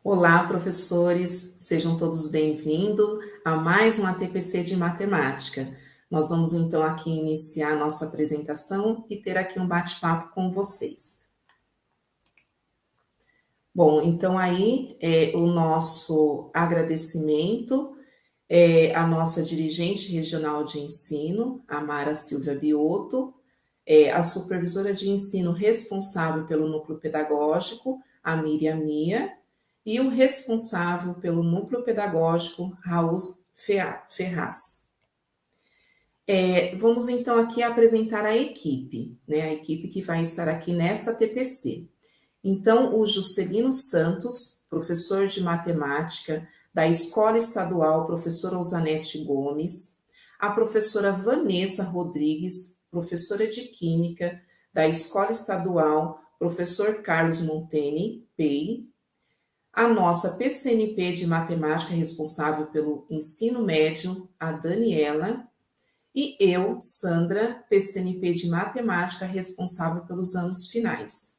Olá, professores, sejam todos bem-vindos a mais um ATPC de Matemática. Nós vamos então aqui iniciar a nossa apresentação e ter aqui um bate-papo com vocês. Bom, então aí o nosso agradecimento à nossa dirigente regional de ensino, a Mara Silvia Biotto, a supervisora de ensino responsável pelo núcleo pedagógico, a Miriam Mia, e o responsável pelo núcleo pedagógico, Raul Ferraz. Vamos então aqui apresentar a equipe, né? A equipe que vai estar aqui nesta TPC. Então, o Juscelino Santos, professor de matemática da Escola Estadual Professora Osanete Gomes, a professora Vanessa Rodrigues, professora de Química da Escola Estadual Professor Carlos Monteni, PEI, a nossa PCNP de Matemática responsável pelo ensino médio, a Daniela, e eu, Sandra, PCNP de Matemática responsável pelos anos finais.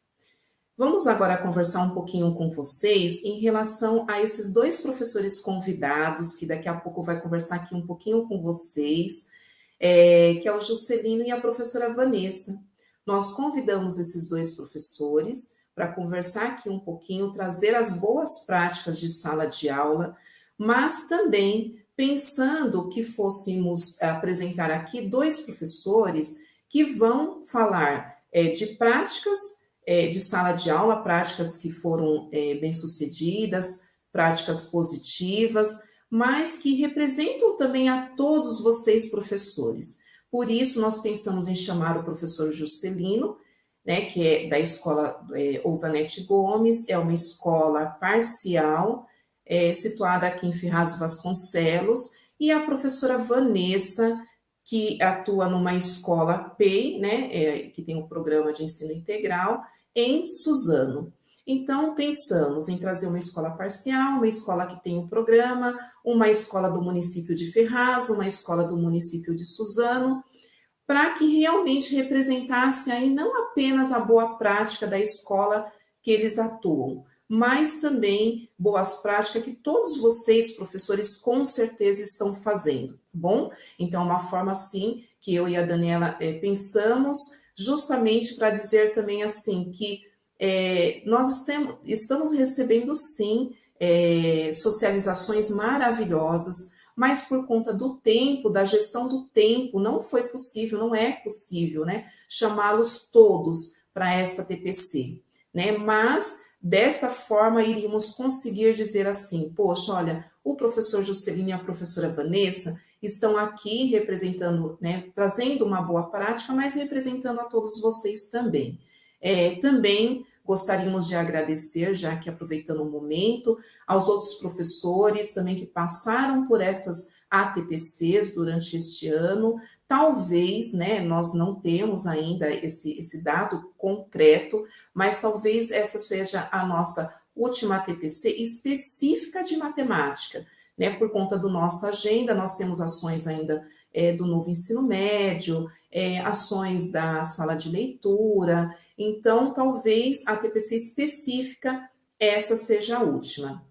Vamos agora conversar um pouquinho com vocês em relação a esses dois professores convidados, que daqui a pouco vai conversar aqui um pouquinho com vocês, que é o Juscelino e a professora Vanessa. Nós convidamos esses dois professores para conversar aqui um pouquinho, trazer as boas práticas de sala de aula, mas também pensando que fôssemos apresentar aqui dois professores que vão falar de práticas de sala de aula, práticas que foram bem-sucedidas, práticas positivas, mas que representam também a todos vocês, professores. Por isso, nós pensamos em chamar o professor Juscelino, né, que é da escola Ousanete Gomes, é uma escola parcial, situada aqui em Ferraz Vasconcelos, e a professora Vanessa, que atua numa escola PEI, né, que tem um programa de ensino integral, em Suzano. Então, pensamos em trazer uma escola parcial, uma escola que tem um programa, uma escola do município de Ferraz, uma escola do município de Suzano, para que realmente representasse aí não apenas a boa prática da escola que eles atuam, mas também boas práticas que todos vocês, professores, com certeza estão fazendo, tá bom? Então, é uma forma, assim, que eu e a Daniela pensamos, justamente para dizer também, assim, que nós estamos recebendo, sim, socializações maravilhosas, mas por conta do tempo, da gestão do tempo, não foi possível, não é possível, né, chamá-los todos para esta TPC, né, mas desta forma iríamos conseguir dizer assim, poxa, olha, o professor Juscelino e a professora Vanessa estão aqui representando, né, trazendo uma boa prática, mas representando a todos vocês também. Também gostaríamos de agradecer, já que aproveitando o momento, aos outros professores também que passaram por essas ATPCs durante este ano. Talvez, né, nós não temos ainda esse dado concreto, mas talvez essa seja a nossa última ATPC específica de matemática, né, por conta da nossa agenda, nós temos ações ainda do novo ensino médio, ações da sala de leitura, então talvez a TPC específica essa seja a última.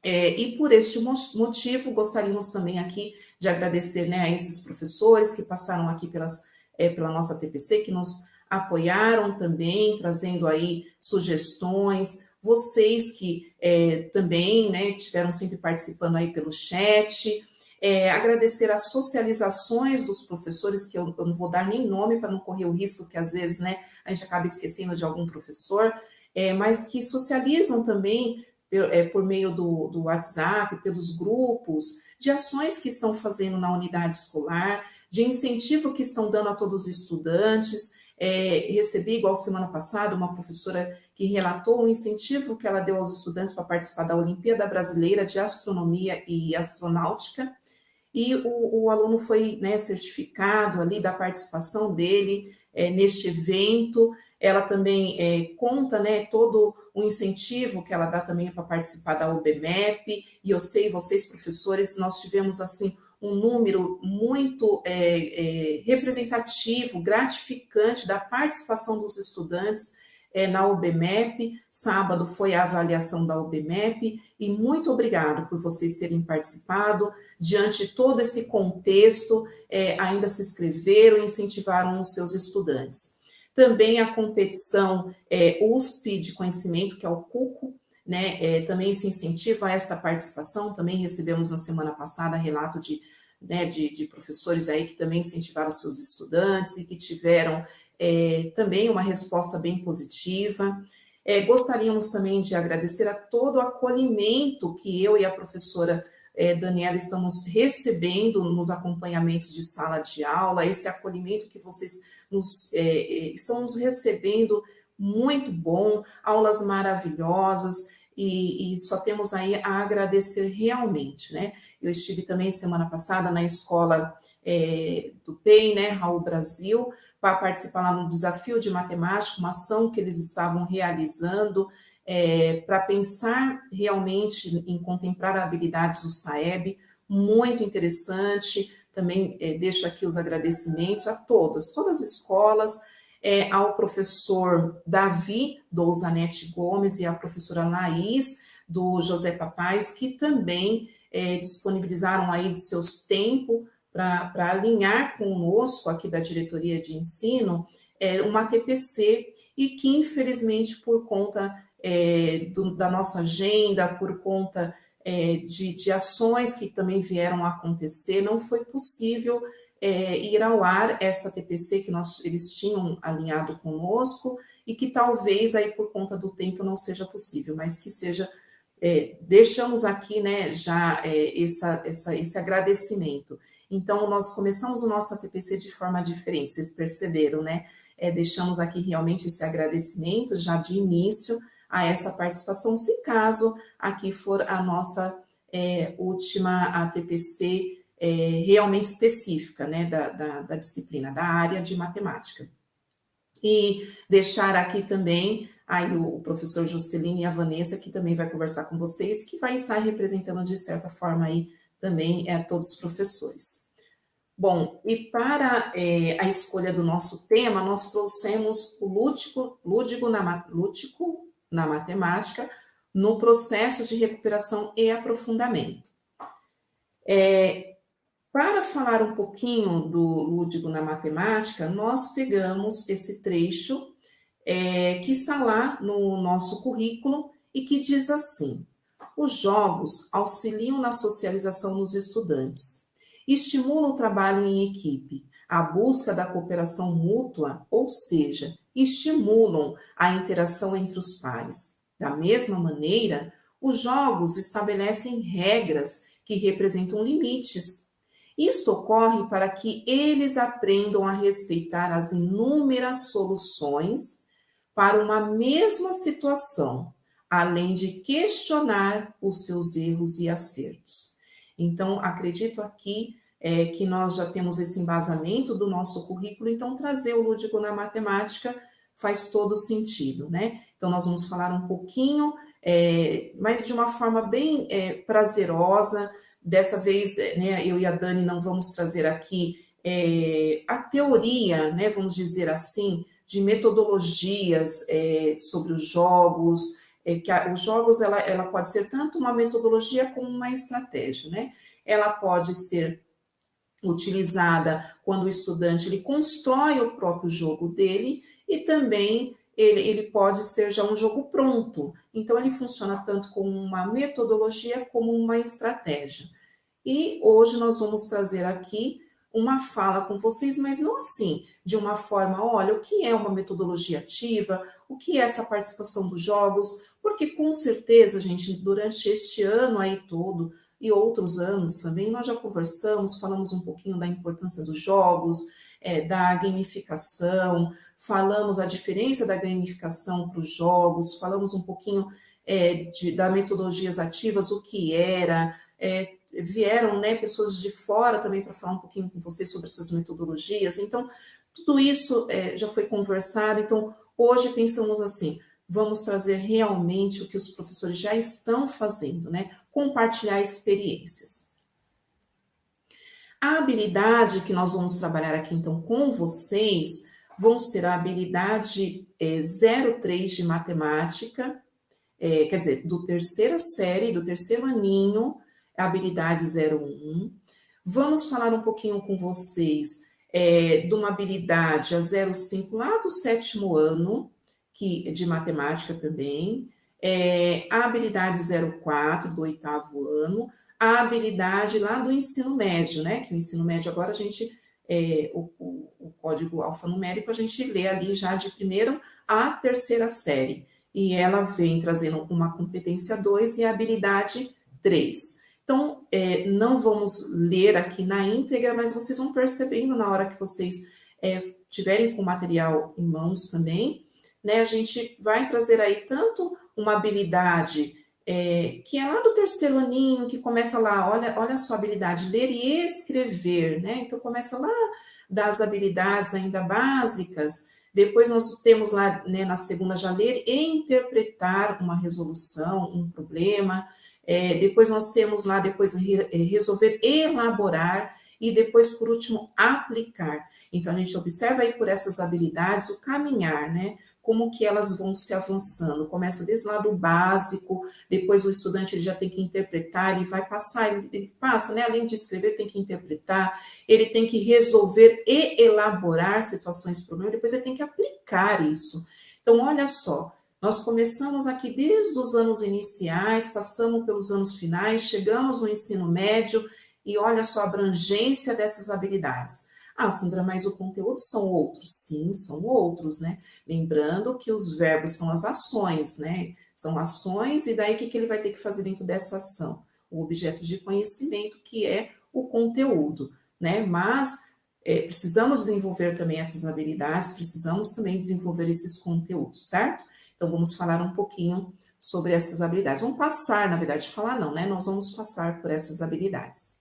E por este motivo, gostaríamos também aqui de agradecer, né, a esses professores que passaram aqui pela nossa TPC, que nos apoiaram também, trazendo aí sugestões, vocês que também, né, tiveram sempre participando aí pelo chat, agradecer as socializações dos professores, que eu não vou dar nem nome para não correr o risco que às vezes, né, a gente acaba esquecendo de algum professor, mas que socializam também por meio do WhatsApp, pelos grupos, de ações que estão fazendo na unidade escolar, de incentivo que estão dando a todos os estudantes. Recebi, igual semana passada, uma professora que relatou um incentivo que ela deu aos estudantes para participar da Olimpíada Brasileira de Astronomia e Astronáutica, e o aluno foi, né, certificado ali da participação dele neste evento. Ela também conta, né, todo o incentivo que ela dá também para participar da UBMEP, e eu sei, vocês professores, nós tivemos assim um número muito representativo, gratificante da participação dos estudantes na UBMEP. Sábado foi a avaliação da UBMEP e muito obrigado por vocês terem participado. Diante de todo esse contexto, ainda se inscreveram e incentivaram os seus estudantes. Também a competição USP de conhecimento, que é o CUCO, né, também se incentiva a esta participação. Também recebemos na semana passada relato de professores aí que também incentivaram seus estudantes e que tiveram também uma resposta bem positiva. Gostaríamos também de agradecer a todo o acolhimento que eu e a professora Daniela estamos recebendo nos acompanhamentos de sala de aula, esse acolhimento que vocês estão nos recebendo, muito bom, aulas maravilhosas, e só temos aí a agradecer realmente, né? Eu estive também semana passada na escola do PEI, né, Raul Brasil, para participar lá no desafio de matemática, uma ação que eles estavam realizando para pensar realmente em contemplar habilidades do SAEB, muito interessante. Também deixo aqui os agradecimentos a todas as escolas, ao professor Davi Douzanete Gomes e à professora Laís do José Papais, que também disponibilizaram aí de seus tempos para alinhar conosco aqui da diretoria de ensino uma TPC, e que infelizmente por conta da nossa agenda, por conta de ações que também vieram a acontecer, não foi possível ir ao ar esta TPC que eles tinham alinhado conosco, e que talvez aí por conta do tempo não seja possível, mas que seja, deixamos aqui, né, já esse agradecimento. Então, nós começamos o nosso TPC de forma diferente, vocês perceberam, né? Deixamos aqui realmente esse agradecimento já de início a essa participação, se caso aqui for a nossa última ATPC realmente específica, né, da disciplina, da área de matemática. E deixar aqui também aí o professor Juscelino e a Vanessa, que também vai conversar com vocês, que vai estar representando de certa forma aí também todos os professores. Bom, e para a escolha do nosso tema, nós trouxemos o lúdico na matemática, no processo de recuperação e aprofundamento. Para falar um pouquinho do lúdico na matemática, nós pegamos esse trecho que está lá no nosso currículo e que diz assim: os jogos auxiliam na socialização dos estudantes, estimulam o trabalho em equipe, a busca da cooperação mútua, ou seja, estimulam a interação entre os pares. Da mesma maneira, os jogos estabelecem regras que representam limites. Isto ocorre para que eles aprendam a respeitar as inúmeras soluções para uma mesma situação, além de questionar os seus erros e acertos. Então, acredito aqui que nós já temos esse embasamento do nosso currículo, então trazer o lúdico na matemática faz todo sentido, né? Então, nós vamos falar um pouquinho, mas de uma forma bem prazerosa. Dessa vez, né, eu e a Dani não vamos trazer aqui a teoria, né, vamos dizer assim, de metodologias sobre os jogos, os jogos, ela pode ser tanto uma metodologia como uma estratégia, né? Ela pode ser utilizada quando o estudante ele constrói o próprio jogo dele, e também ele pode ser já um jogo pronto. Então, ele funciona tanto como uma metodologia como uma estratégia. E hoje nós vamos trazer aqui uma fala com vocês, mas não assim, de uma forma, olha, o que é uma metodologia ativa, o que é essa participação dos jogos, porque com certeza, gente, durante este ano aí todo, e outros anos também, nós já conversamos, falamos um pouquinho da importância dos jogos, da gamificação, falamos a diferença da gamificação para os jogos, falamos um pouquinho das metodologias ativas, o que era, vieram, né, pessoas de fora também para falar um pouquinho com vocês sobre essas metodologias. Então, tudo isso já foi conversado. Então, hoje pensamos assim, vamos trazer realmente o que os professores já estão fazendo, né? Compartilhar experiências. A habilidade que nós vamos trabalhar aqui, então, com vocês, vamos ter a habilidade 03 de matemática, quer dizer, do terceira série, do terceiro aninho, a habilidade 01. Vamos falar um pouquinho com vocês de uma habilidade a 05 lá do sétimo ano, de matemática também, a habilidade 04 do oitavo ano, a habilidade lá do ensino médio, né? Que o ensino médio agora a gente, o código alfanumérico a gente lê ali já de primeiro a terceira série. E ela vem trazendo uma competência 2 e a habilidade 3. Então, não vamos ler aqui na íntegra, mas vocês vão percebendo na hora que vocês tiverem com o material em mãos também, né? A gente vai trazer aí tanto uma habilidade que é lá do terceiro aninho, que começa lá, olha só a habilidade, ler e escrever, né? Então, começa lá das habilidades ainda básicas, depois nós temos lá, né, na segunda já ler e interpretar uma resolução, um problema, depois nós temos lá, depois resolver, elaborar, e depois, por último, aplicar. Então, a gente observa aí por essas habilidades o caminhar, né? Como que elas vão se avançando. Começa desde lá do básico, depois o estudante ele já tem que interpretar, ele vai passar, ele passa, né? Além de escrever, tem que interpretar, ele tem que resolver e elaborar situações, problemas, depois ele tem que aplicar isso. Então, olha só, nós começamos aqui desde os anos iniciais, passamos pelos anos finais, chegamos no ensino médio e olha só a abrangência dessas habilidades. Ah, Sandra, mas o conteúdo são outros? Sim, são outros, né? Lembrando que os verbos são as ações, né? São ações, e daí o que ele vai ter que fazer dentro dessa ação? O objeto de conhecimento, que é o conteúdo, né? Mas precisamos desenvolver também essas habilidades, precisamos também desenvolver esses conteúdos, certo? Então, vamos falar um pouquinho sobre essas habilidades. Vamos passar, na verdade, falar não, né? Nós vamos passar por essas habilidades.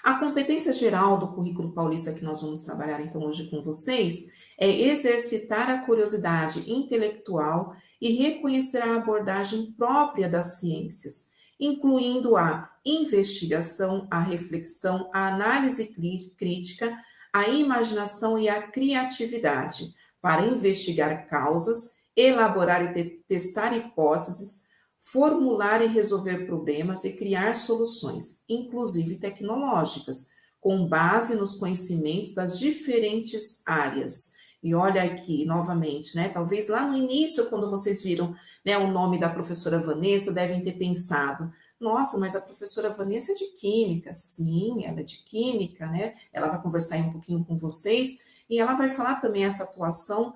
A competência geral do currículo paulista que nós vamos trabalhar, então, hoje com vocês, é exercitar a curiosidade intelectual e reconhecer a abordagem própria das ciências, incluindo a investigação, a reflexão, a análise crítica, a imaginação e a criatividade, para investigar causas, elaborar e testar hipóteses, formular e resolver problemas e criar soluções, inclusive tecnológicas, com base nos conhecimentos das diferentes áreas. E olha aqui, novamente, né? Talvez lá no início, quando vocês viram, né, o nome da professora Vanessa, devem ter pensado: nossa, mas a professora Vanessa é de química. Sim, ela é de química, né? Ela vai conversar aí um pouquinho com vocês e ela vai falar também essa atuação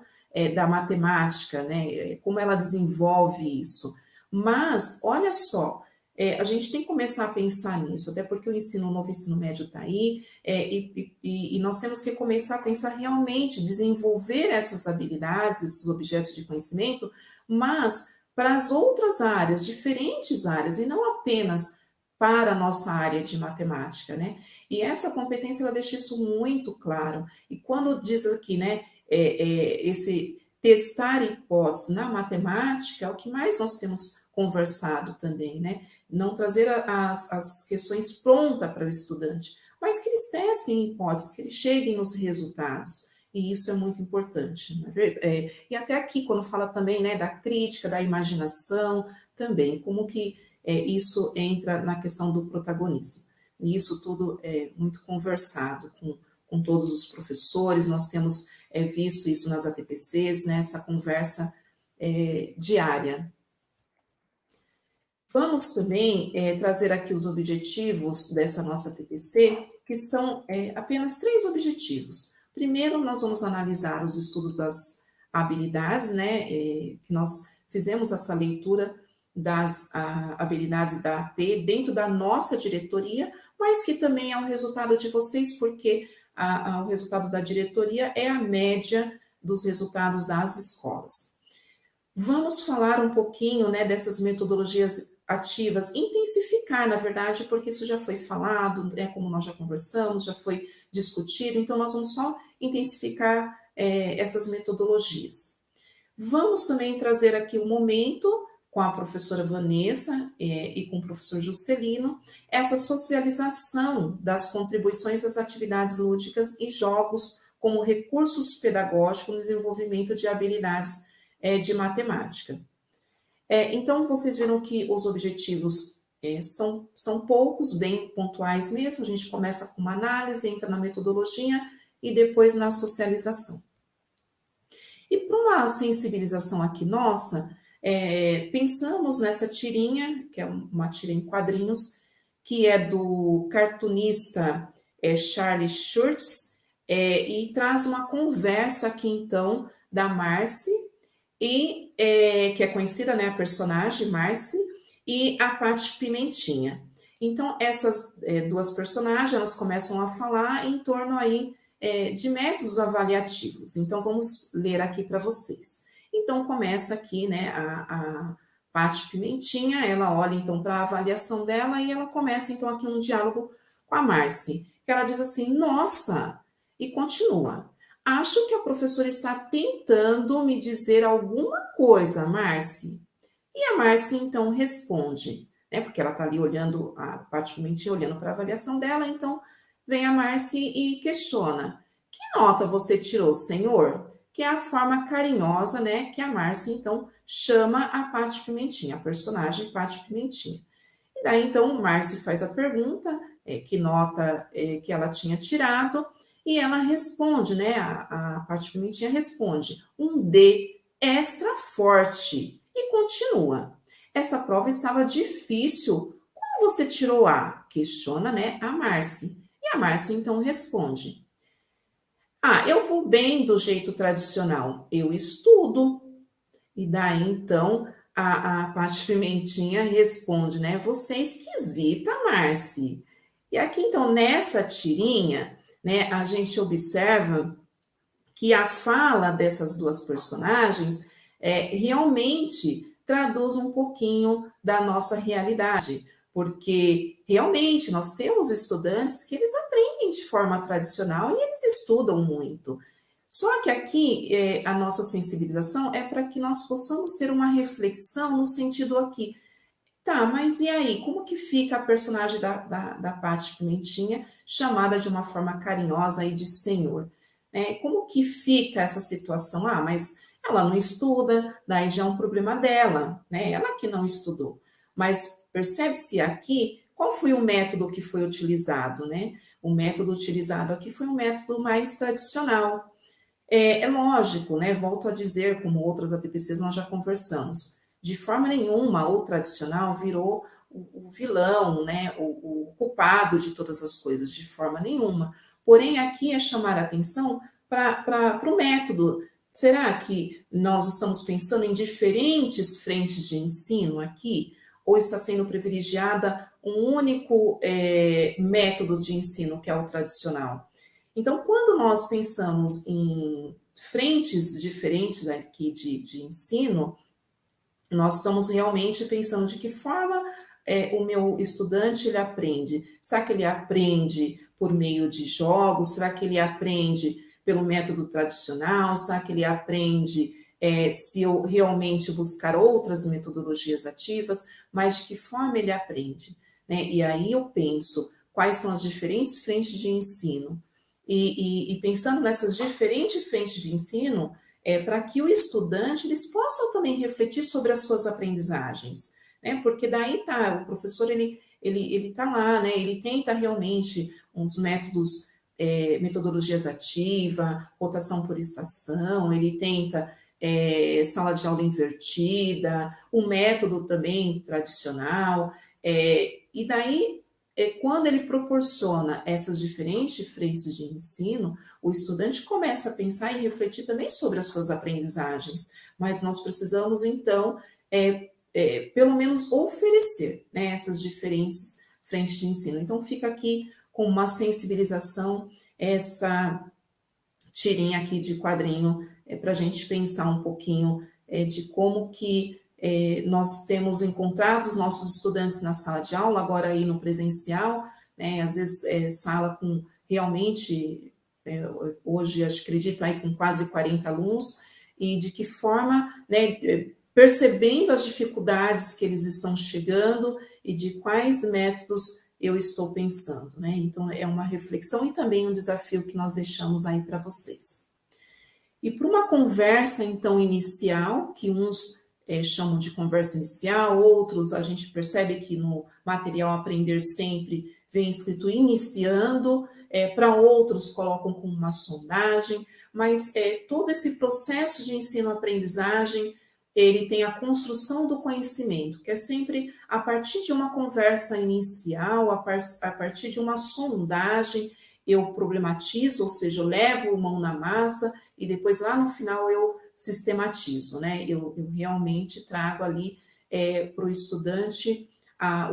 da matemática, né? Como ela desenvolve isso. Mas, olha só, a gente tem que começar a pensar nisso, até porque o novo ensino médio está aí, e nós temos que começar a pensar realmente, desenvolver essas habilidades, esses objetos de conhecimento, mas para as outras áreas, diferentes áreas, e não apenas para a nossa área de matemática, né? E essa competência, ela deixa isso muito claro. E quando diz aqui, né, esse testar hipóteses na matemática, é o que mais nós temos conversado também, né? Não trazer as questões prontas para o estudante, mas que eles testem hipóteses, que eles cheguem nos resultados. E isso é muito importante, não é verdade? E até aqui, quando fala também, né, da crítica, da imaginação, também, como que isso entra na questão do protagonismo. E isso tudo é muito conversado com todos os professores, nós temos visto isso nas ATPCs, né, essa conversa diária. Vamos também trazer aqui os objetivos dessa nossa TPC, que são apenas 3 objetivos. Primeiro, nós vamos analisar os estudos das habilidades, né, que nós fizemos essa leitura das habilidades da AP dentro da nossa diretoria, mas que também é o resultado de vocês, porque o resultado da diretoria é a média dos resultados das escolas. Vamos falar um pouquinho, né, dessas metodologias ativas, intensificar, na verdade, porque isso já foi falado, como nós já conversamos, já foi discutido, então nós vamos só intensificar essas metodologias. Vamos também trazer aqui um momento com a professora Vanessa e com o professor Juscelino, essa socialização das contribuições das atividades lúdicas e jogos como recursos pedagógicos no desenvolvimento de habilidades de matemática. Então, vocês viram que os objetivos são poucos, bem pontuais mesmo. A gente começa com uma análise, entra na metodologia e depois na socialização. E para uma sensibilização aqui nossa, pensamos nessa tirinha, que é uma tira em quadrinhos, que é do cartunista Charles Schurz, e traz uma conversa aqui, então, da Marcy, que é conhecida, né, a personagem Marcy, e a Paty Pimentinha. Então, essas duas personagens, elas começam a falar em torno aí de métodos avaliativos. Então, vamos ler aqui para vocês. Então, começa aqui, né, a Paty Pimentinha, ela olha, então, para a avaliação dela e ela começa, então, aqui um diálogo com a Marcy. Ela diz assim, nossa, e continua. Acho que a professora está tentando me dizer alguma coisa, Marcy. E a Marcy, então, responde, né, porque ela está ali olhando, a Paty Pimentinha olhando para a avaliação dela, então vem a Marcy e questiona, que nota você tirou, senhor? Que é a forma carinhosa, né, que a Marcy, então, chama a Paty Pimentinha, a personagem Paty Pimentinha. E daí, então, Marcy faz a pergunta, que nota que ela tinha tirado, e ela responde, né, a Paty Pimentinha responde, um D extra forte, e continua. Essa prova estava difícil, como você tirou A? Questiona, né, a Marcy. E a Marcy, então, responde, eu vou bem do jeito tradicional, eu estudo. E daí, então, a Paty Pimentinha responde, né, você é esquisita, Marcy. E aqui, então, nessa tirinha, né, a gente observa que a fala dessas duas personagens realmente traduz um pouquinho da nossa realidade, porque realmente nós temos estudantes que eles aprendem de forma tradicional e eles estudam muito. Só que aqui a nossa sensibilização é para que nós possamos ter uma reflexão no sentido aqui, tá, mas e aí, como que fica a personagem da Paty Pimentinha, chamada de uma forma carinhosa aí de senhor? Como que fica essa situação? Mas ela não estuda, daí já é um problema dela, né? Ela que não estudou. Mas percebe-se aqui qual foi o método que foi utilizado, né? O método utilizado aqui foi um método mais tradicional. É lógico, né? Volto a dizer, como outras ATPCs nós já conversamos, de forma nenhuma o tradicional virou o vilão, né? O culpado de todas as coisas, de forma nenhuma. Porém, aqui é chamar a atenção para o método. Será que nós estamos pensando em diferentes frentes de ensino aqui? Ou está sendo privilegiada um único método de ensino, que é o tradicional? Então, quando nós pensamos em frentes diferentes aqui de ensino, nós estamos realmente pensando de que forma o meu estudante ele aprende. Será que ele aprende por meio de jogos? Será que ele aprende pelo método tradicional? Será que ele aprende se eu realmente buscar outras metodologias ativas? Mas de que forma ele aprende? Né? E aí eu penso, quais são as diferentes frentes de ensino? E pensando nessas diferentes frentes de ensino, para que o estudante eles possam também refletir sobre as suas aprendizagens, né? Porque daí tá, o professor ele tá lá, né? Ele tenta realmente uns métodos, metodologias ativa, rotação por estação, ele tenta sala de aula invertida, o método também tradicional, e daí quando ele proporciona essas diferentes frentes de ensino, o estudante começa a pensar e refletir também sobre as suas aprendizagens, mas nós precisamos, então, pelo menos oferecer, né, essas diferentes frentes de ensino. Então, fica aqui com uma sensibilização, essa tirinha aqui de quadrinho, para a gente pensar um pouquinho de como que nós temos encontrado os nossos estudantes na sala de aula, agora aí no presencial, né, às vezes sala com realmente, hoje acredito aí com quase 40 alunos, e de que forma, né, percebendo as dificuldades que eles estão chegando e de quais métodos eu estou pensando, né? Então, é uma reflexão e também um desafio que nós deixamos aí para vocês. E para uma conversa, então, inicial, que uns chamam de conversa inicial, outros a gente percebe que no material Aprender Sempre vem escrito iniciando, para outros colocam como uma sondagem, mas todo esse processo de ensino-aprendizagem, ele tem a construção do conhecimento, que é sempre a partir de uma conversa inicial, a partir de uma sondagem, eu problematizo, ou seja, eu levo mão na massa, e depois lá no final eu sistematizo, né? Eu realmente trago ali para o estudante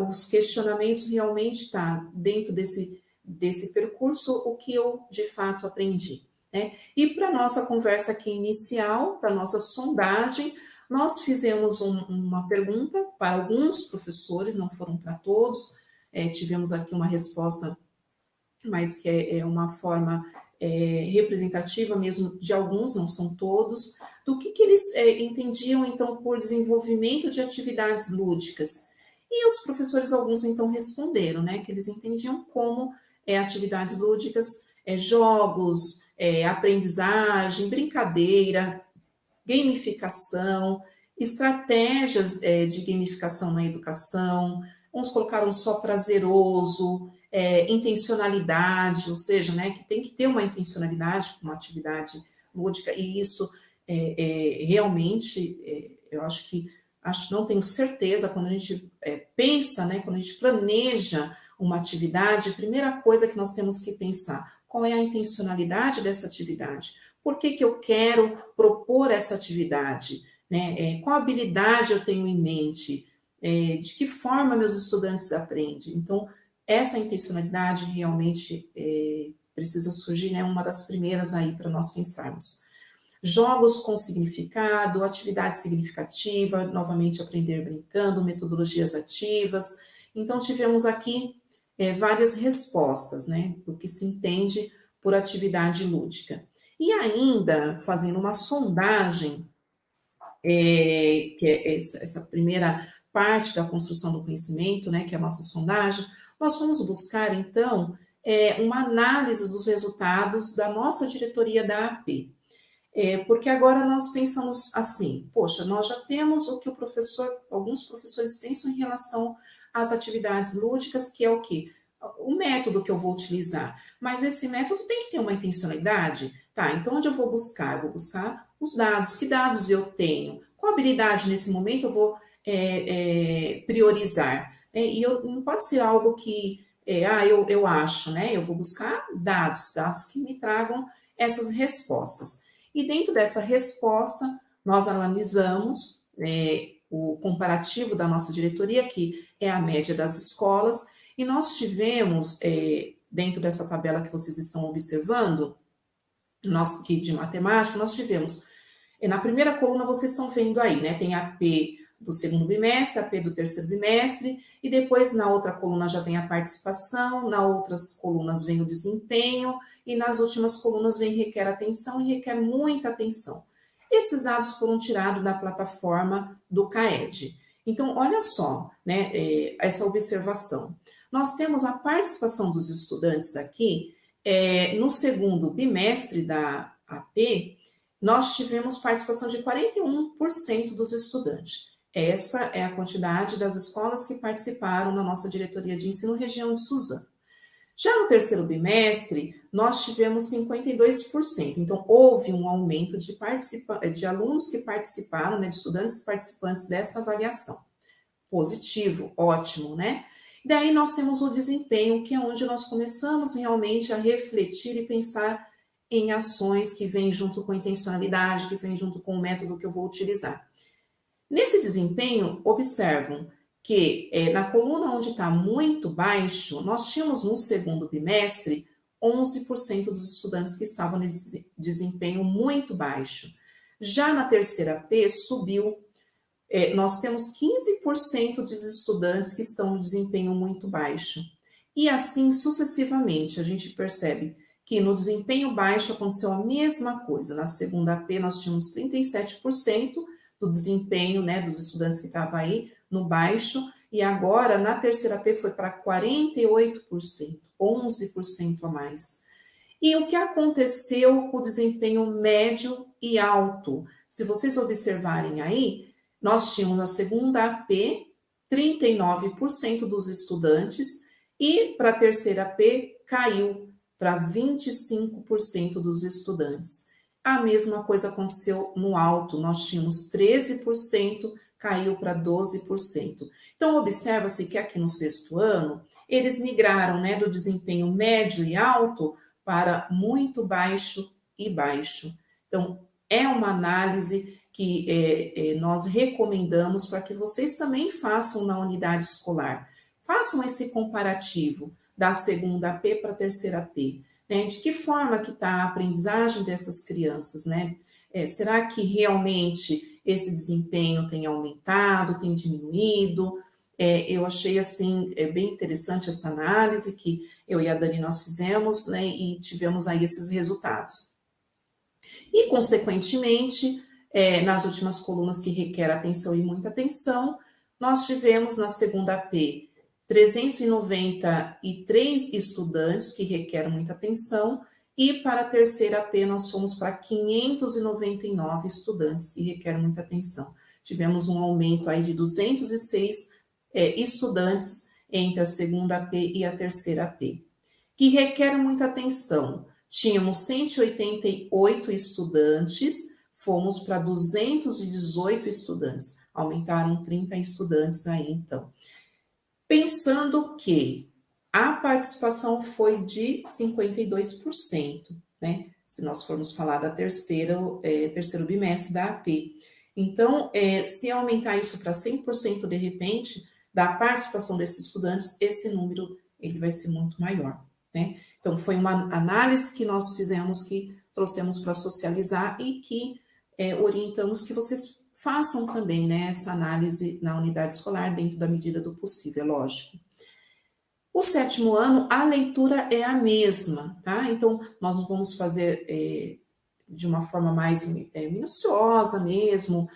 os questionamentos realmente tá dentro desse percurso o que eu de fato aprendi, né? E para nossa conversa aqui inicial, para nossa sondagem, nós fizemos uma pergunta para alguns professores, não foram para todos, tivemos aqui uma resposta, mas que é uma forma representativa mesmo de alguns, não são todos, do que eles entendiam, então, por desenvolvimento de atividades lúdicas. E os professores, alguns, então, responderam, né, que eles entendiam como atividades lúdicas, jogos, aprendizagem, brincadeira, gamificação, estratégias de gamificação na educação, uns colocaram só prazeroso, intencionalidade, ou seja, né, que tem que ter uma intencionalidade com uma atividade lúdica, e isso realmente, eu não tenho certeza, quando a gente pensa, né, quando a gente planeja uma atividade, a primeira coisa que nós temos que pensar, qual é a intencionalidade dessa atividade? Por que eu quero propor essa atividade? Né? Qual habilidade eu tenho em mente? De que forma meus estudantes aprendem? Então, essa intencionalidade realmente precisa surgir, né? Uma das primeiras aí para nós pensarmos. Jogos com significado, atividade significativa, novamente aprender brincando, metodologias ativas. Então, tivemos aqui várias respostas, né? Do que se entende por atividade lúdica. E ainda, fazendo uma sondagem, que é essa primeira parte da construção do conhecimento, né, que é a nossa sondagem, nós vamos buscar, então, uma análise dos resultados da nossa diretoria da AP. Porque agora nós pensamos assim, poxa, nós já temos o que alguns professores pensam em relação às atividades lúdicas, que é o quê? O método que eu vou utilizar. Mas esse método tem que ter uma intencionalidade. Tá, então onde eu vou buscar? Eu vou buscar os dados. Que dados eu tenho? Qual habilidade nesse momento eu vou priorizar? E não pode ser algo que, eu acho, né? Eu vou buscar dados que me tragam essas respostas. E dentro dessa resposta, nós analisamos o comparativo da nossa diretoria, que é a média das escolas, e nós tivemos, dentro dessa tabela que vocês estão observando, que de matemática, nós tivemos, na primeira coluna vocês estão vendo aí, né? Tem a P do segundo bimestre, a P do terceiro bimestre, e depois na outra coluna já vem a participação, nas outras colunas vem o desempenho, e nas últimas colunas vem requer atenção e requer muita atenção. Esses dados foram tirados da plataforma do CAED. Então, olha só, né, essa observação. Nós temos a participação dos estudantes aqui, no segundo bimestre da AP, nós tivemos participação de 41% dos estudantes. Essa é a quantidade das escolas que participaram na nossa diretoria de ensino região de Suzano. Já no terceiro bimestre, nós tivemos 52%. Então, houve um aumento de alunos que participaram, né, de estudantes participantes desta avaliação. Positivo, ótimo, né? Daí nós temos o desempenho, que é onde nós começamos realmente a refletir e pensar em ações que vêm junto com a intencionalidade, que vêm junto com o método que eu vou utilizar. Nesse desempenho, observam que na coluna onde está muito baixo, nós tínhamos no segundo bimestre 11% dos estudantes que estavam nesse desempenho muito baixo. Já na terceira P, subiu. Nós temos 15% dos estudantes que estão no desempenho muito baixo. E assim sucessivamente, a gente percebe que no desempenho baixo aconteceu a mesma coisa. Na segunda P, nós tínhamos 37% do desempenho, né, dos estudantes que estavam aí no baixo, e agora na terceira P foi para 48%, 11% a mais. E o que aconteceu com o desempenho médio e alto? Se vocês observarem aí, nós tínhamos na segunda AP 39% dos estudantes e para a terceira AP caiu para 25% dos estudantes. A mesma coisa aconteceu no alto, nós tínhamos 13%, caiu para 12%. Então, observa-se que aqui no sexto ano, eles migraram, né, do desempenho médio e alto para muito baixo e baixo. Então, é uma análise que nós recomendamos para que vocês também façam na unidade escolar. Façam esse comparativo da segunda P para a terceira P. Né? De que forma que está a aprendizagem dessas crianças, né? Será que realmente esse desempenho tem aumentado, tem diminuído? Eu achei, assim, bem interessante essa análise que eu e a Dani nós fizemos, né? E tivemos aí esses resultados. E, consequentemente, nas últimas colunas que requer atenção e muita atenção, nós tivemos na segunda P 393 estudantes que requerem muita atenção, e para a terceira P nós fomos para 599 estudantes que requerem muita atenção. Tivemos um aumento aí de 206 estudantes entre a segunda P e a terceira P, que requerem muita atenção. Tínhamos 188 estudantes, fomos para 218 estudantes, aumentaram 30 estudantes aí, então. Pensando que a participação foi de 52%, né? Se nós formos falar da terceiro bimestre da AP. Então, se aumentar isso para 100% de repente, da participação desses estudantes, esse número ele vai ser muito maior, né? Então, foi uma análise que nós fizemos, que trouxemos para socializar e que orientamos que vocês façam também, né, essa análise na unidade escolar, dentro da medida do possível, é lógico. O sétimo ano, a leitura é a mesma, tá? Então, nós não vamos fazer de uma forma mais minuciosa mesmo,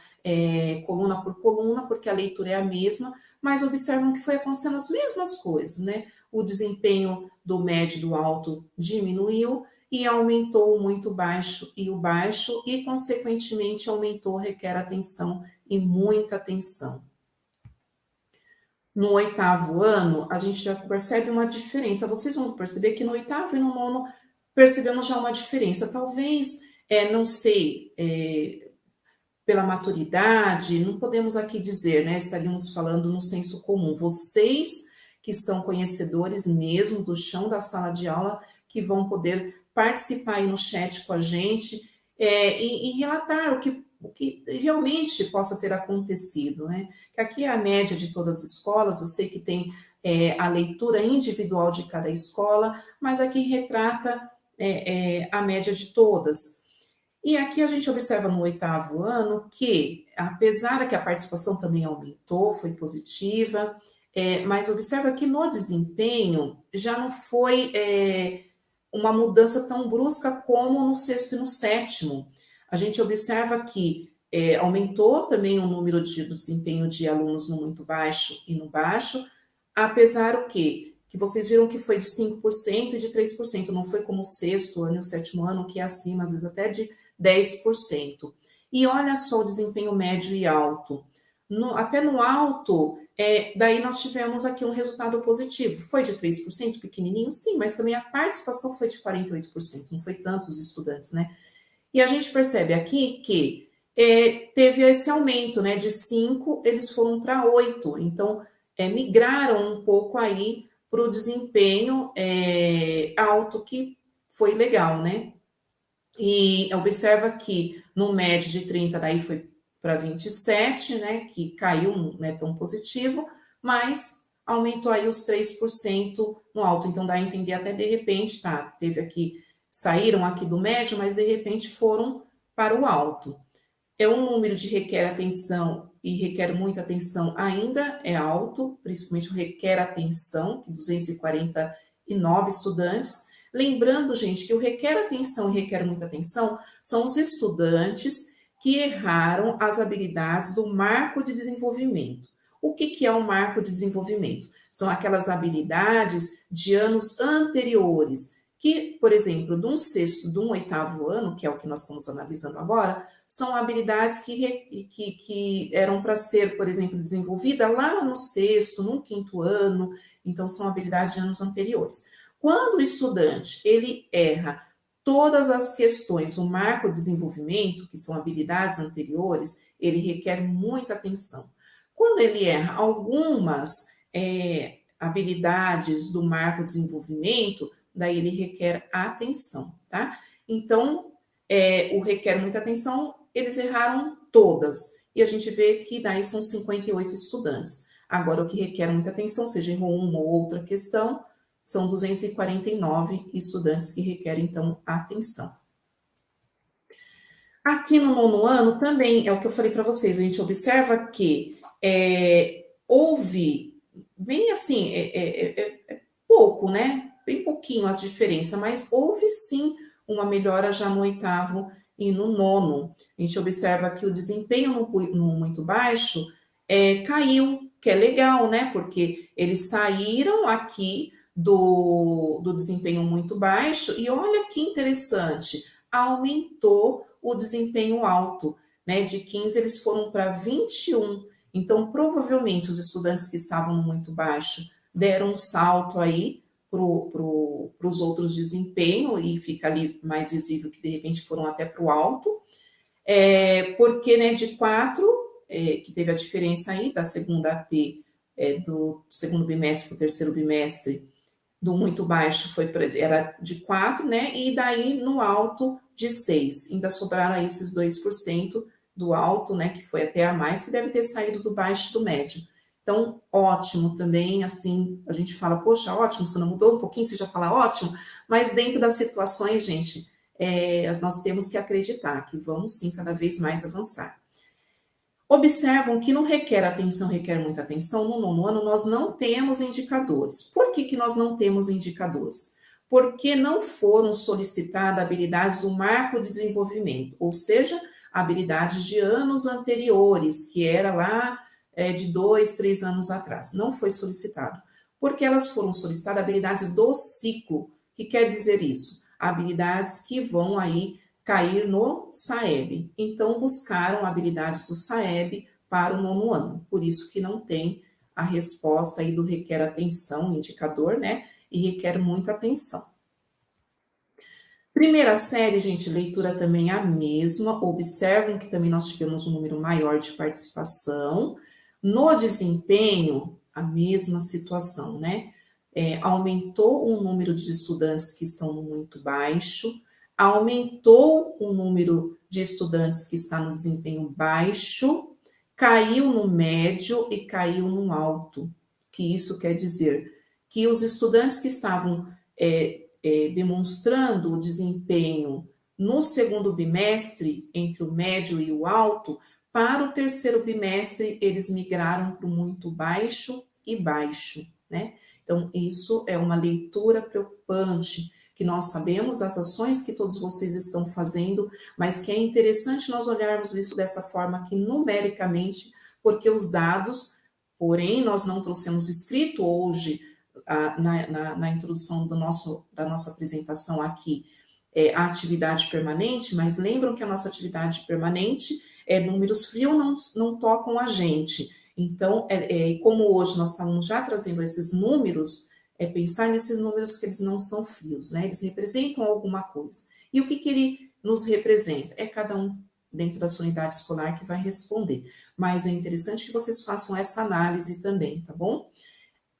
coluna por coluna, porque a leitura é a mesma, mas observam que foi acontecendo as mesmas coisas, né? O desempenho do médio e do alto diminuiu e aumentou o muito baixo e o baixo, e, consequentemente, aumentou, requer atenção e muita atenção. No oitavo ano, a gente já percebe uma diferença. Vocês vão perceber que no oitavo e no nono percebemos já uma diferença. Talvez, não sei, pela maturidade, não podemos aqui dizer, né? Estaríamos falando no senso comum. Vocês que são conhecedores mesmo do chão da sala de aula, que vão poder participar aí no chat com a gente e relatar o que realmente possa ter acontecido, né? Que aqui é a média de todas as escolas, eu sei que tem a leitura individual de cada escola, mas aqui retrata a média de todas. E aqui a gente observa no oitavo ano que, apesar que a participação também aumentou, foi positiva, mas observa que no desempenho já não foi uma mudança tão brusca como no sexto e no sétimo. A gente observa que aumentou também o número do desempenho de alunos no muito baixo e no baixo, apesar o quê? Que vocês viram que foi de 5% e de 3%, não foi como o sexto ano e o sétimo ano, que é acima, às vezes até de 10%. E olha só o desempenho médio e alto. Até no alto, daí nós tivemos aqui um resultado positivo. Foi de 3%, pequenininho? Sim, mas também a participação foi de 48%, não foi tantos estudantes, né? E a gente percebe aqui que teve esse aumento, né? De 5, eles foram para 8. Então, migraram um pouco aí para o desempenho alto, que foi legal, né? E observa que no médio de 30, daí foi para 27, né? Que caiu, não é tão positivo, mas aumentou aí os 3% no alto. Então, dá a entender até de repente, tá? Teve aqui, saíram aqui do médio, mas de repente foram para o alto. O número de requer atenção e requer muita atenção ainda é alto, principalmente o requer atenção, que 249 estudantes. Lembrando, gente, que o requer atenção e requer muita atenção são os estudantes que erraram as habilidades do marco de desenvolvimento. O que é um marco de desenvolvimento? São aquelas habilidades de anos anteriores, que, por exemplo, de um sexto, de um oitavo ano, que é o que nós estamos analisando agora, são habilidades que eram para ser, por exemplo, desenvolvida lá no sexto, no quinto ano, então são habilidades de anos anteriores. Quando o estudante, ele erra todas as questões do marco de desenvolvimento, que são habilidades anteriores, ele requer muita atenção. Quando ele erra algumas habilidades do marco de desenvolvimento, daí ele requer atenção, tá? Então, o requer muita atenção, eles erraram todas. E a gente vê que daí são 58 estudantes. Agora, o que requer muita atenção, seja errou uma ou outra questão, são 249 estudantes que requerem, então, atenção. Aqui no nono ano também, é o que eu falei para vocês, a gente observa que houve, bem assim, pouco, né? Bem pouquinho as diferenças, mas houve sim uma melhora já no oitavo e no nono. A gente observa que o desempenho no muito baixo caiu, que é legal, né? Porque eles saíram aqui do desempenho muito baixo e olha que interessante, aumentou o desempenho alto, né? De 15 eles foram para 21. Então, provavelmente, os estudantes que estavam no muito baixo deram um salto aí para os outros desempenho e fica ali mais visível que de repente foram até para o alto, porque né, de 4, que teve a diferença aí da segunda AP do segundo bimestre para o terceiro bimestre, do muito baixo era de 4, né? E daí no alto de 6. Ainda sobraram aí esses 2% do alto, né? Que foi até a mais, que deve ter saído do baixo e do médio. Então, ótimo também, assim, a gente fala, poxa, ótimo, você não mudou um pouquinho, você já fala ótimo, mas dentro das situações, gente, nós temos que acreditar que vamos sim cada vez mais avançar. Observam que no requer atenção, requer muita atenção, no nono ano nós não temos indicadores. Por que nós não temos indicadores? Porque não foram solicitadas habilidades do marco de desenvolvimento, ou seja, habilidades de anos anteriores, que era lá de 2, 3 anos atrás. Não foi solicitado. Porque elas foram solicitadas habilidades do ciclo. O que quer dizer isso? Habilidades que vão aí cair no SAEB. Então, buscaram habilidades do SAEB para o nono ano. Por isso que não tem a resposta aí do requer atenção, indicador, né? E requer muita atenção. Primeira série, gente, leitura também a mesma. Observam que também nós tivemos um número maior de participação. No desempenho, a mesma situação, né? Aumentou o número de estudantes que estão no muito baixo, aumentou o número de estudantes que está no desempenho baixo, caiu no médio e caiu no alto. Que isso quer dizer? Que os estudantes que estavam demonstrando o desempenho no segundo bimestre, entre o médio e o alto, para o terceiro bimestre eles migraram para o muito baixo e baixo, né? Então, isso é uma leitura preocupante, que nós sabemos das ações que todos vocês estão fazendo, mas que é interessante nós olharmos isso dessa forma aqui numericamente, porque os dados, porém, nós não trouxemos escrito hoje, na introdução da nossa apresentação aqui, a atividade permanente, mas lembram que a nossa atividade permanente, números frios não tocam a gente. Então, como hoje nós estamos já trazendo esses números, pensar nesses números que eles não são frios, né? Eles representam alguma coisa. E o que ele nos representa? É cada um dentro da sua unidade escolar que vai responder. Mas é interessante que vocês façam essa análise também, tá bom?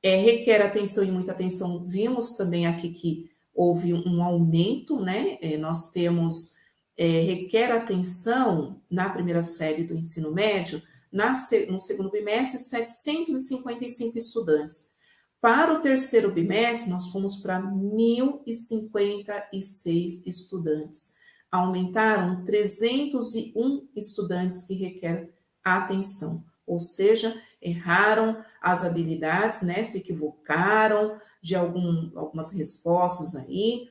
Requer atenção e muita atenção. Vimos também aqui que houve um aumento, né? Nós temos requer atenção na primeira série do ensino médio, no segundo bimestre, 755 estudantes. Para o terceiro bimestre, nós fomos para 1.056 estudantes. Aumentaram 301 estudantes que requerem atenção, ou seja, erraram as habilidades, né? Se equivocaram de algumas respostas aí,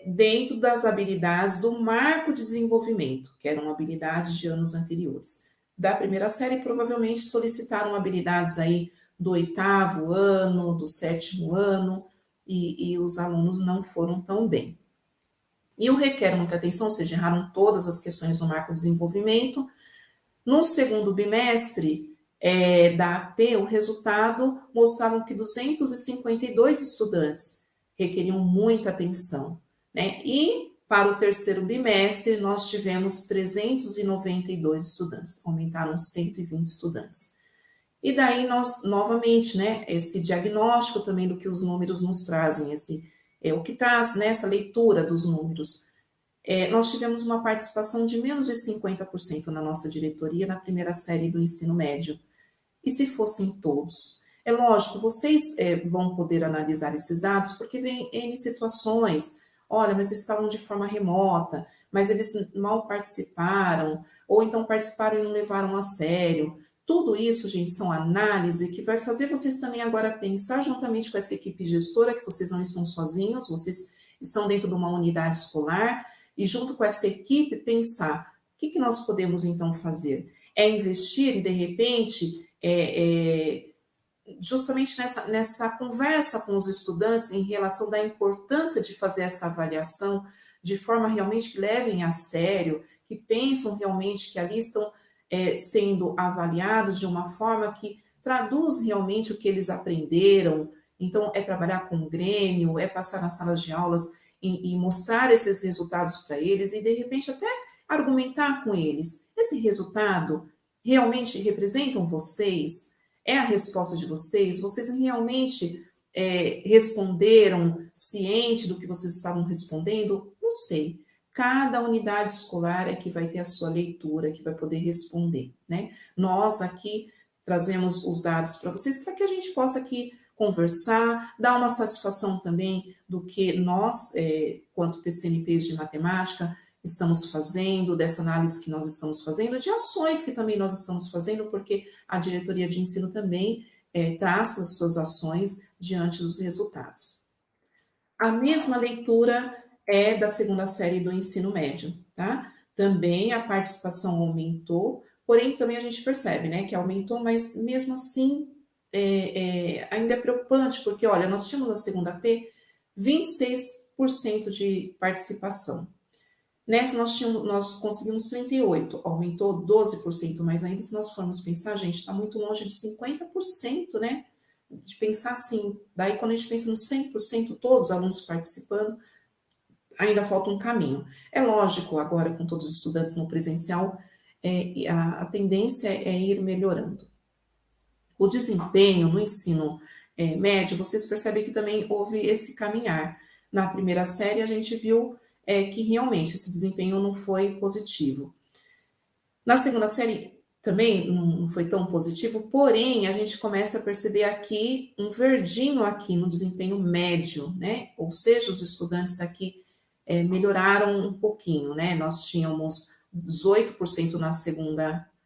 dentro das habilidades do marco de desenvolvimento, que eram habilidades de anos anteriores. da primeira série provavelmente solicitaram habilidades aí do 8º ano, do 7º ano, e os alunos não foram tão bem. E o requer muita atenção, ou seja, erraram todas as questões no marco desenvolvimento. No segundo bimestre da AP, o resultado mostrava que 252 estudantes requeriam muita atenção, né? E para o terceiro bimestre, nós tivemos 392 estudantes, aumentaram 120 estudantes. E daí nós, novamente, né, esse diagnóstico também do que os números nos trazem, o que traz, né, essa leitura dos números. Nós tivemos uma participação de menos de 50% na nossa diretoria na primeira série do ensino médio. E se fossem todos? É lógico, vocês vão poder analisar esses dados, porque vem N situações. Olha, mas eles estavam de forma remota, mas eles mal participaram, ou então participaram e não levaram a sério. Tudo isso, gente, são análise que vai fazer vocês também agora pensar juntamente com essa equipe gestora, que vocês não estão sozinhos, vocês estão dentro de uma unidade escolar, e junto com essa equipe pensar, o que nós podemos então fazer? É investir e, de repente, justamente nessa conversa com os estudantes em relação da importância de fazer essa avaliação de forma realmente que levem a sério, que pensam realmente que ali estão sendo avaliados de uma forma que traduz realmente o que eles aprenderam. Então, é trabalhar com o Grêmio, é passar nas salas de aulas e mostrar esses resultados para eles e, de repente, até argumentar com eles. Esse resultado realmente representam vocês? É a resposta de vocês? Vocês realmente responderam ciente do que vocês estavam respondendo? Não sei. Cada unidade escolar é que vai ter a sua leitura, que vai poder responder, né? Nós aqui trazemos os dados para vocês para que a gente possa aqui conversar, dar uma satisfação também do que nós, quanto PCNPs de matemática, estamos fazendo, dessa análise que nós estamos fazendo, de ações que também nós estamos fazendo, porque a diretoria de ensino também traça as suas ações diante dos resultados. A mesma leitura é da segunda série do ensino médio, tá? Também a participação aumentou, porém também a gente percebe, né, que aumentou, mas mesmo assim ainda é preocupante, porque, olha, nós tínhamos na segunda P 26% de participação. Nessa nós conseguimos 38%, aumentou 12%, mas ainda se nós formos pensar, gente, está muito longe de 50%, né? De pensar assim, daí quando a gente pensa no 100%, todos os alunos participando, ainda falta um caminho. É lógico, agora com todos os estudantes no presencial, a tendência é ir melhorando. O desempenho no ensino médio, vocês percebem que também houve esse caminhar. Na primeira série, a gente viu que realmente esse desempenho não foi positivo. Na segunda série, também não foi tão positivo, porém, a gente começa a perceber aqui um verdinho aqui no desempenho médio, né? Ou seja, os estudantes aqui melhoraram um pouquinho, né? Nós tínhamos 18%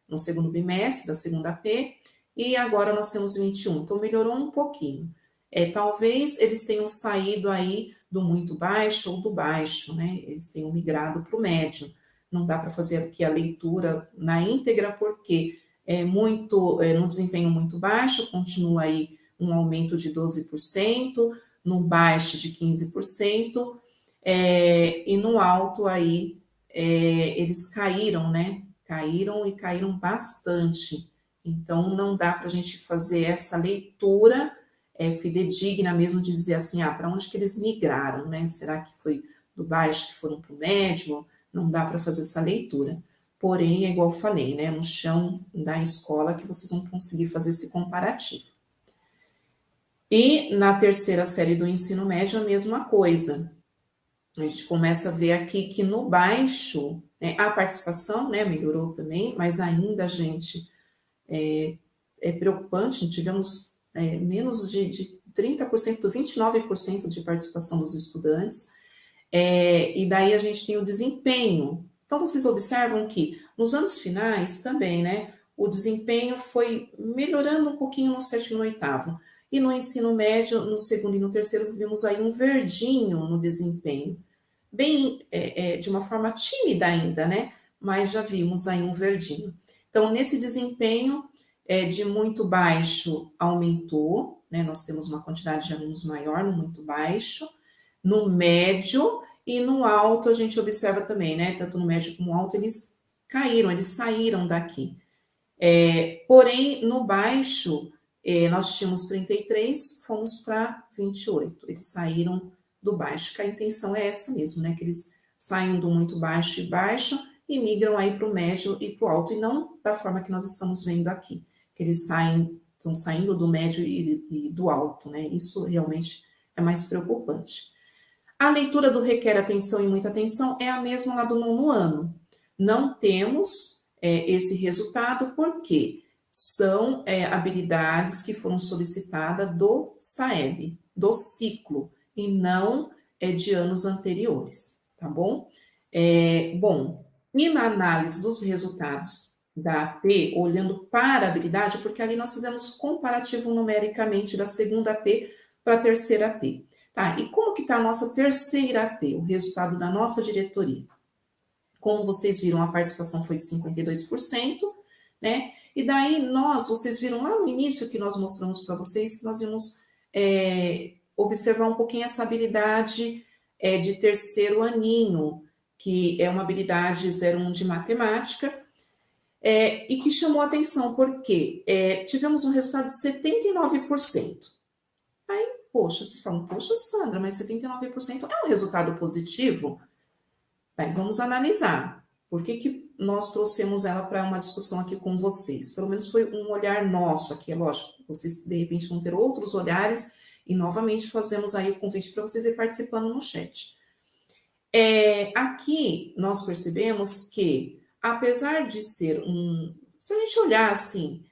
no segundo bimestre da segunda P, e agora nós temos 21%, então melhorou um pouquinho. Talvez eles tenham saído aí do muito baixo ou do baixo, né? Eles tenham migrado para o médio. Não dá para fazer aqui a leitura na íntegra, porque no desempenho muito baixo, continua aí um aumento de 12%, no baixo de 15%, e no alto aí eles caíram, né? Caíram bastante. Então, não dá para a gente fazer essa leitura fidedigna mesmo de dizer assim, para onde que eles migraram, né? Será que foi do baixo que foram para o médio? Não dá para fazer essa leitura. Porém, é igual eu falei, né? No chão da escola que vocês vão conseguir fazer esse comparativo. E na terceira série do ensino médio, a mesma coisa. A gente começa a ver aqui que no baixo, né, a participação, né, melhorou também, mas ainda, gente, é preocupante. Tivemos menos de 30%, 29% de participação dos estudantes, e daí a gente tem o desempenho. Então, vocês observam que nos anos finais também, né, o desempenho foi melhorando um pouquinho no 7º e no 8º. E no ensino médio, no segundo e no terceiro, vimos aí um verdinho no desempenho. Bem, de uma forma tímida ainda, né? Mas já vimos aí um verdinho. Então, nesse desempenho de muito baixo, aumentou, né? Nós temos uma quantidade de alunos maior no muito baixo, no médio e no alto a gente observa também, né? Tanto no médio como no alto, eles caíram, eles saíram daqui. Porém, no baixo, nós tínhamos 33, fomos para 28. Eles saíram do baixo, que a intenção é essa mesmo, né? Que eles saiam do muito baixo e baixo e migram aí para o médio e para o alto, e não da forma que nós estamos vendo aqui, que eles estão saindo do médio e do alto, né? Isso realmente é mais preocupante. A leitura do requer atenção e muita atenção é a mesma lá do 9º ano. Não temos esse resultado porque são habilidades que foram solicitadas do SAEB, do ciclo, e não de anos anteriores, tá bom? Bom, e na análise dos resultados da AP, olhando para a habilidade, porque ali nós fizemos comparativo numericamente da segunda AP para a terceira AP. Tá, e como que está a nossa terceira AP, o resultado da nossa diretoria? Como vocês viram, a participação foi de 52%, né? E daí vocês viram lá no início que nós mostramos para vocês que nós íamos observar um pouquinho essa habilidade de terceiro aninho, que é uma habilidade 01 de matemática, e que chamou a atenção porque tivemos um resultado de 79%. Aí, poxa, vocês falam, poxa, Sandra, mas 79% é um resultado positivo? Bem, vamos analisar. Por que nós trouxemos ela para uma discussão aqui com vocês? Pelo menos foi um olhar nosso aqui, é lógico. Vocês, de repente, vão ter outros olhares e, novamente, fazemos aí o convite para vocês irem participando no chat. Aqui, nós percebemos que, apesar de ser se a gente olhar assim,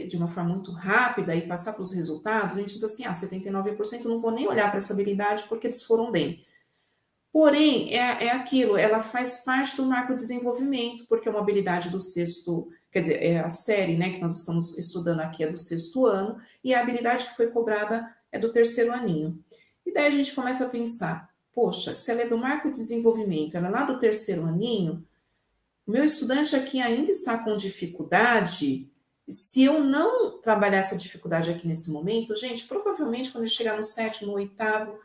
de uma forma muito rápida e passar para os resultados, a gente diz assim, 79%, não vou nem olhar para essa habilidade porque eles foram bem. Porém, é aquilo, ela faz parte do marco de desenvolvimento, porque é uma habilidade do sexto, quer dizer, é a série, né, que nós estamos estudando aqui é do 6º ano, e a habilidade que foi cobrada é do 3º aninho. E daí a gente começa a pensar, poxa, se ela é do marco de desenvolvimento, ela é lá do 3º aninho, o meu estudante aqui ainda está com dificuldade. Se eu não trabalhar essa dificuldade aqui nesse momento, gente, provavelmente quando ele chegar no 7º, no 8º,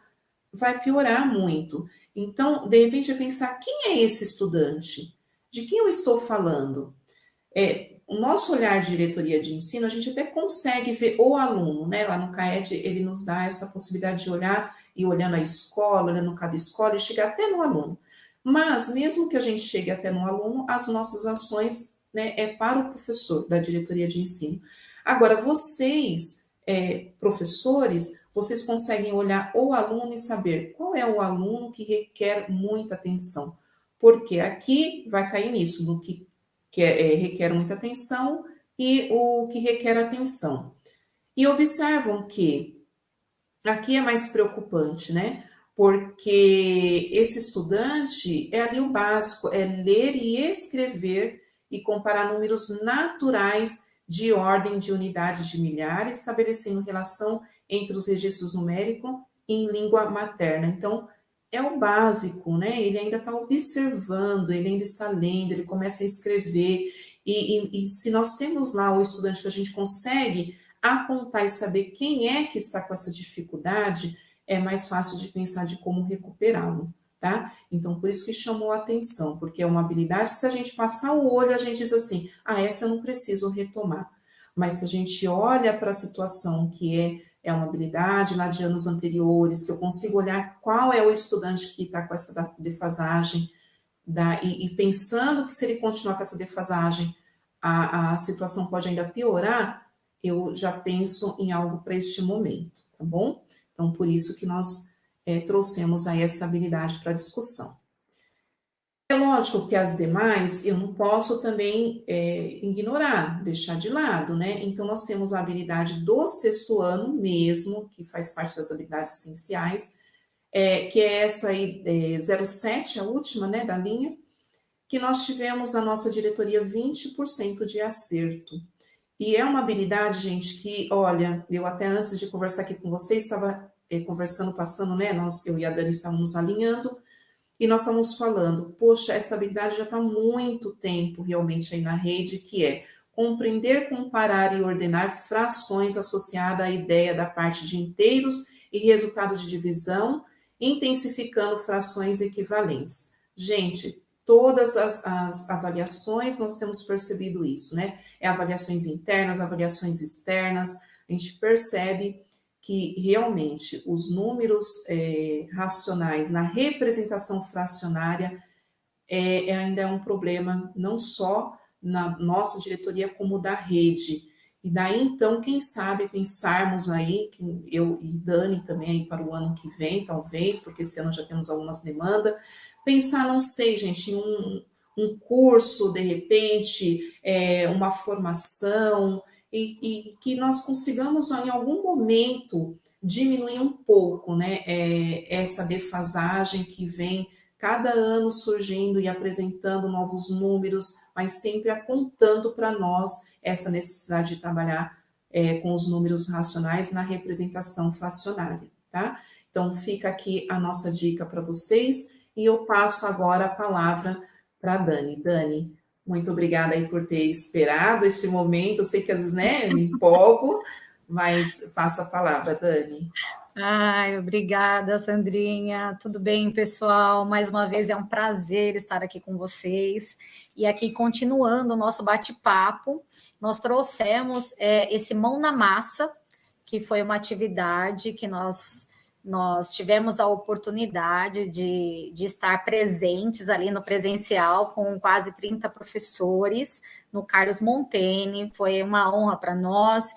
vai piorar muito. Então, de repente, é pensar, quem é esse estudante? De quem eu estou falando? O nosso olhar de diretoria de ensino, a gente até consegue ver o aluno, né? Lá no CAED, ele nos dá essa possibilidade de olhar, e olhando a escola, olhando cada escola, e chegar até no aluno. Mas, mesmo que a gente chegue até no aluno, as nossas ações, né, é para o professor da diretoria de ensino. Agora, vocês, professores, vocês conseguem olhar o aluno e saber qual é o aluno que requer muita atenção. Porque aqui vai cair nisso, no que requer muita atenção e o que requer atenção. E observam que aqui é mais preocupante, né? Porque esse estudante é ali o básico, é ler e escrever e comparar números naturais de ordem de unidade de milhares, estabelecendo relação entre os registros numéricos em língua materna. Então, é o básico, né? Ele ainda está observando, ele ainda está lendo, ele começa a escrever. E se nós temos lá o estudante que a gente consegue apontar e saber quem é que está com essa dificuldade, é mais fácil de pensar de como recuperá-lo, tá? Então, por isso que chamou a atenção, porque é uma habilidade, se a gente passar o olho, a gente diz assim, essa eu não preciso retomar. Mas se a gente olha para a situação que é uma habilidade lá de anos anteriores, que eu consigo olhar qual é o estudante que está com essa defasagem, e pensando que se ele continuar com essa defasagem, a situação pode ainda piorar, eu já penso em algo para este momento, tá bom? Então, por isso que nós trouxemos aí essa habilidade para discussão. É lógico que as demais eu não posso também ignorar, deixar de lado, né? Então, nós temos a habilidade do 6º ano mesmo, que faz parte das habilidades essenciais, que é essa aí, 07, a última, né, da linha, que nós tivemos na nossa diretoria 20% de acerto. E é uma habilidade, gente, que, olha, eu até antes de conversar aqui com vocês, estava conversando, passando, né, eu e a Dani estávamos alinhando, e nós estamos falando, poxa, essa habilidade já está há muito tempo realmente aí na rede, que é compreender, comparar e ordenar frações associada à ideia da parte de inteiros e resultado de divisão, intensificando frações equivalentes. Gente, todas as avaliações nós temos percebido isso, né? Avaliações internas, avaliações externas, a gente percebe que realmente os números racionais na representação fracionária ainda é um problema não só na nossa diretoria, como da rede. E daí, então, quem sabe pensarmos aí, eu e Dani também aí para o ano que vem, talvez, porque esse ano já temos algumas demandas, pensar, não sei, gente, em um curso, de repente, uma formação, e que nós consigamos, em algum momento, diminuir um pouco, né, essa defasagem que vem cada ano surgindo e apresentando novos números, mas sempre apontando para nós essa necessidade de trabalhar com os números racionais na representação fracionária, tá? Então, fica aqui a nossa dica para vocês e eu passo agora a palavra para a Dani. Dani, muito obrigada aí por ter esperado este momento. Eu sei que às vezes, né, eu me empolgo, mas passo a palavra, Dani. Ai, obrigada, Sandrinha. Tudo bem, pessoal? Mais uma vez é um prazer estar aqui com vocês. E aqui, continuando o nosso bate-papo, nós trouxemos esse Mão na Massa, que foi uma atividade que nós tivemos a oportunidade de estar presentes ali no presencial, com quase 30 professores, no Carlos Montaigne. Foi uma honra para nós.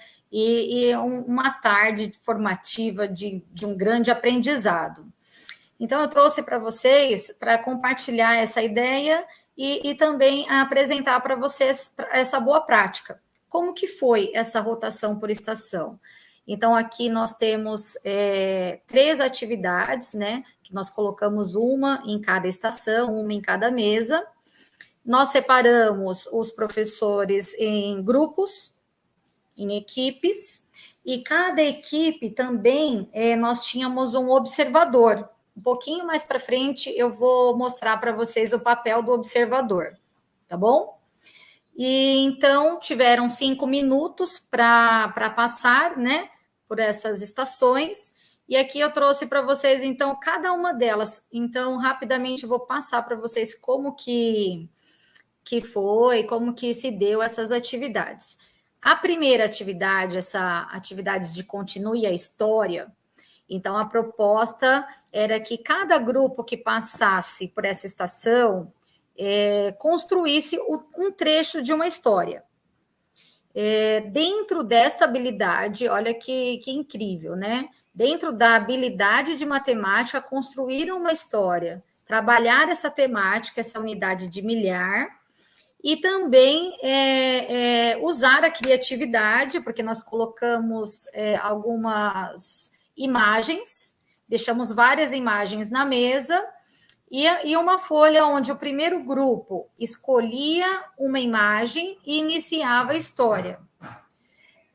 Uma tarde formativa de um grande aprendizado. Então, eu trouxe para vocês, para compartilhar essa ideia e também apresentar para vocês essa boa prática. Como que foi essa rotação por estação? Então, aqui nós temos 3 atividades, né? Que nós colocamos uma em cada estação, uma em cada mesa. Nós separamos os professores em grupos, em equipes, e cada equipe também nós tínhamos um observador. Um pouquinho mais para frente eu vou mostrar para vocês o papel do observador, tá bom? E então tiveram 5 minutos para passar, né, por essas estações, e aqui eu trouxe para vocês, então, cada uma delas. Então, rapidamente eu vou passar para vocês como que foi, como que se deu essas atividades. A primeira atividade, essa atividade de Continue a História, então a proposta era que cada grupo que passasse por essa estação construísse um trecho de uma história. Dentro desta habilidade, olha que incrível, né? Dentro da habilidade de matemática, construir uma história, trabalhar essa temática, essa unidade de milhar, e também usar a criatividade, porque nós colocamos algumas imagens, deixamos várias imagens na mesa, e uma folha onde o primeiro grupo escolhia uma imagem e iniciava a história.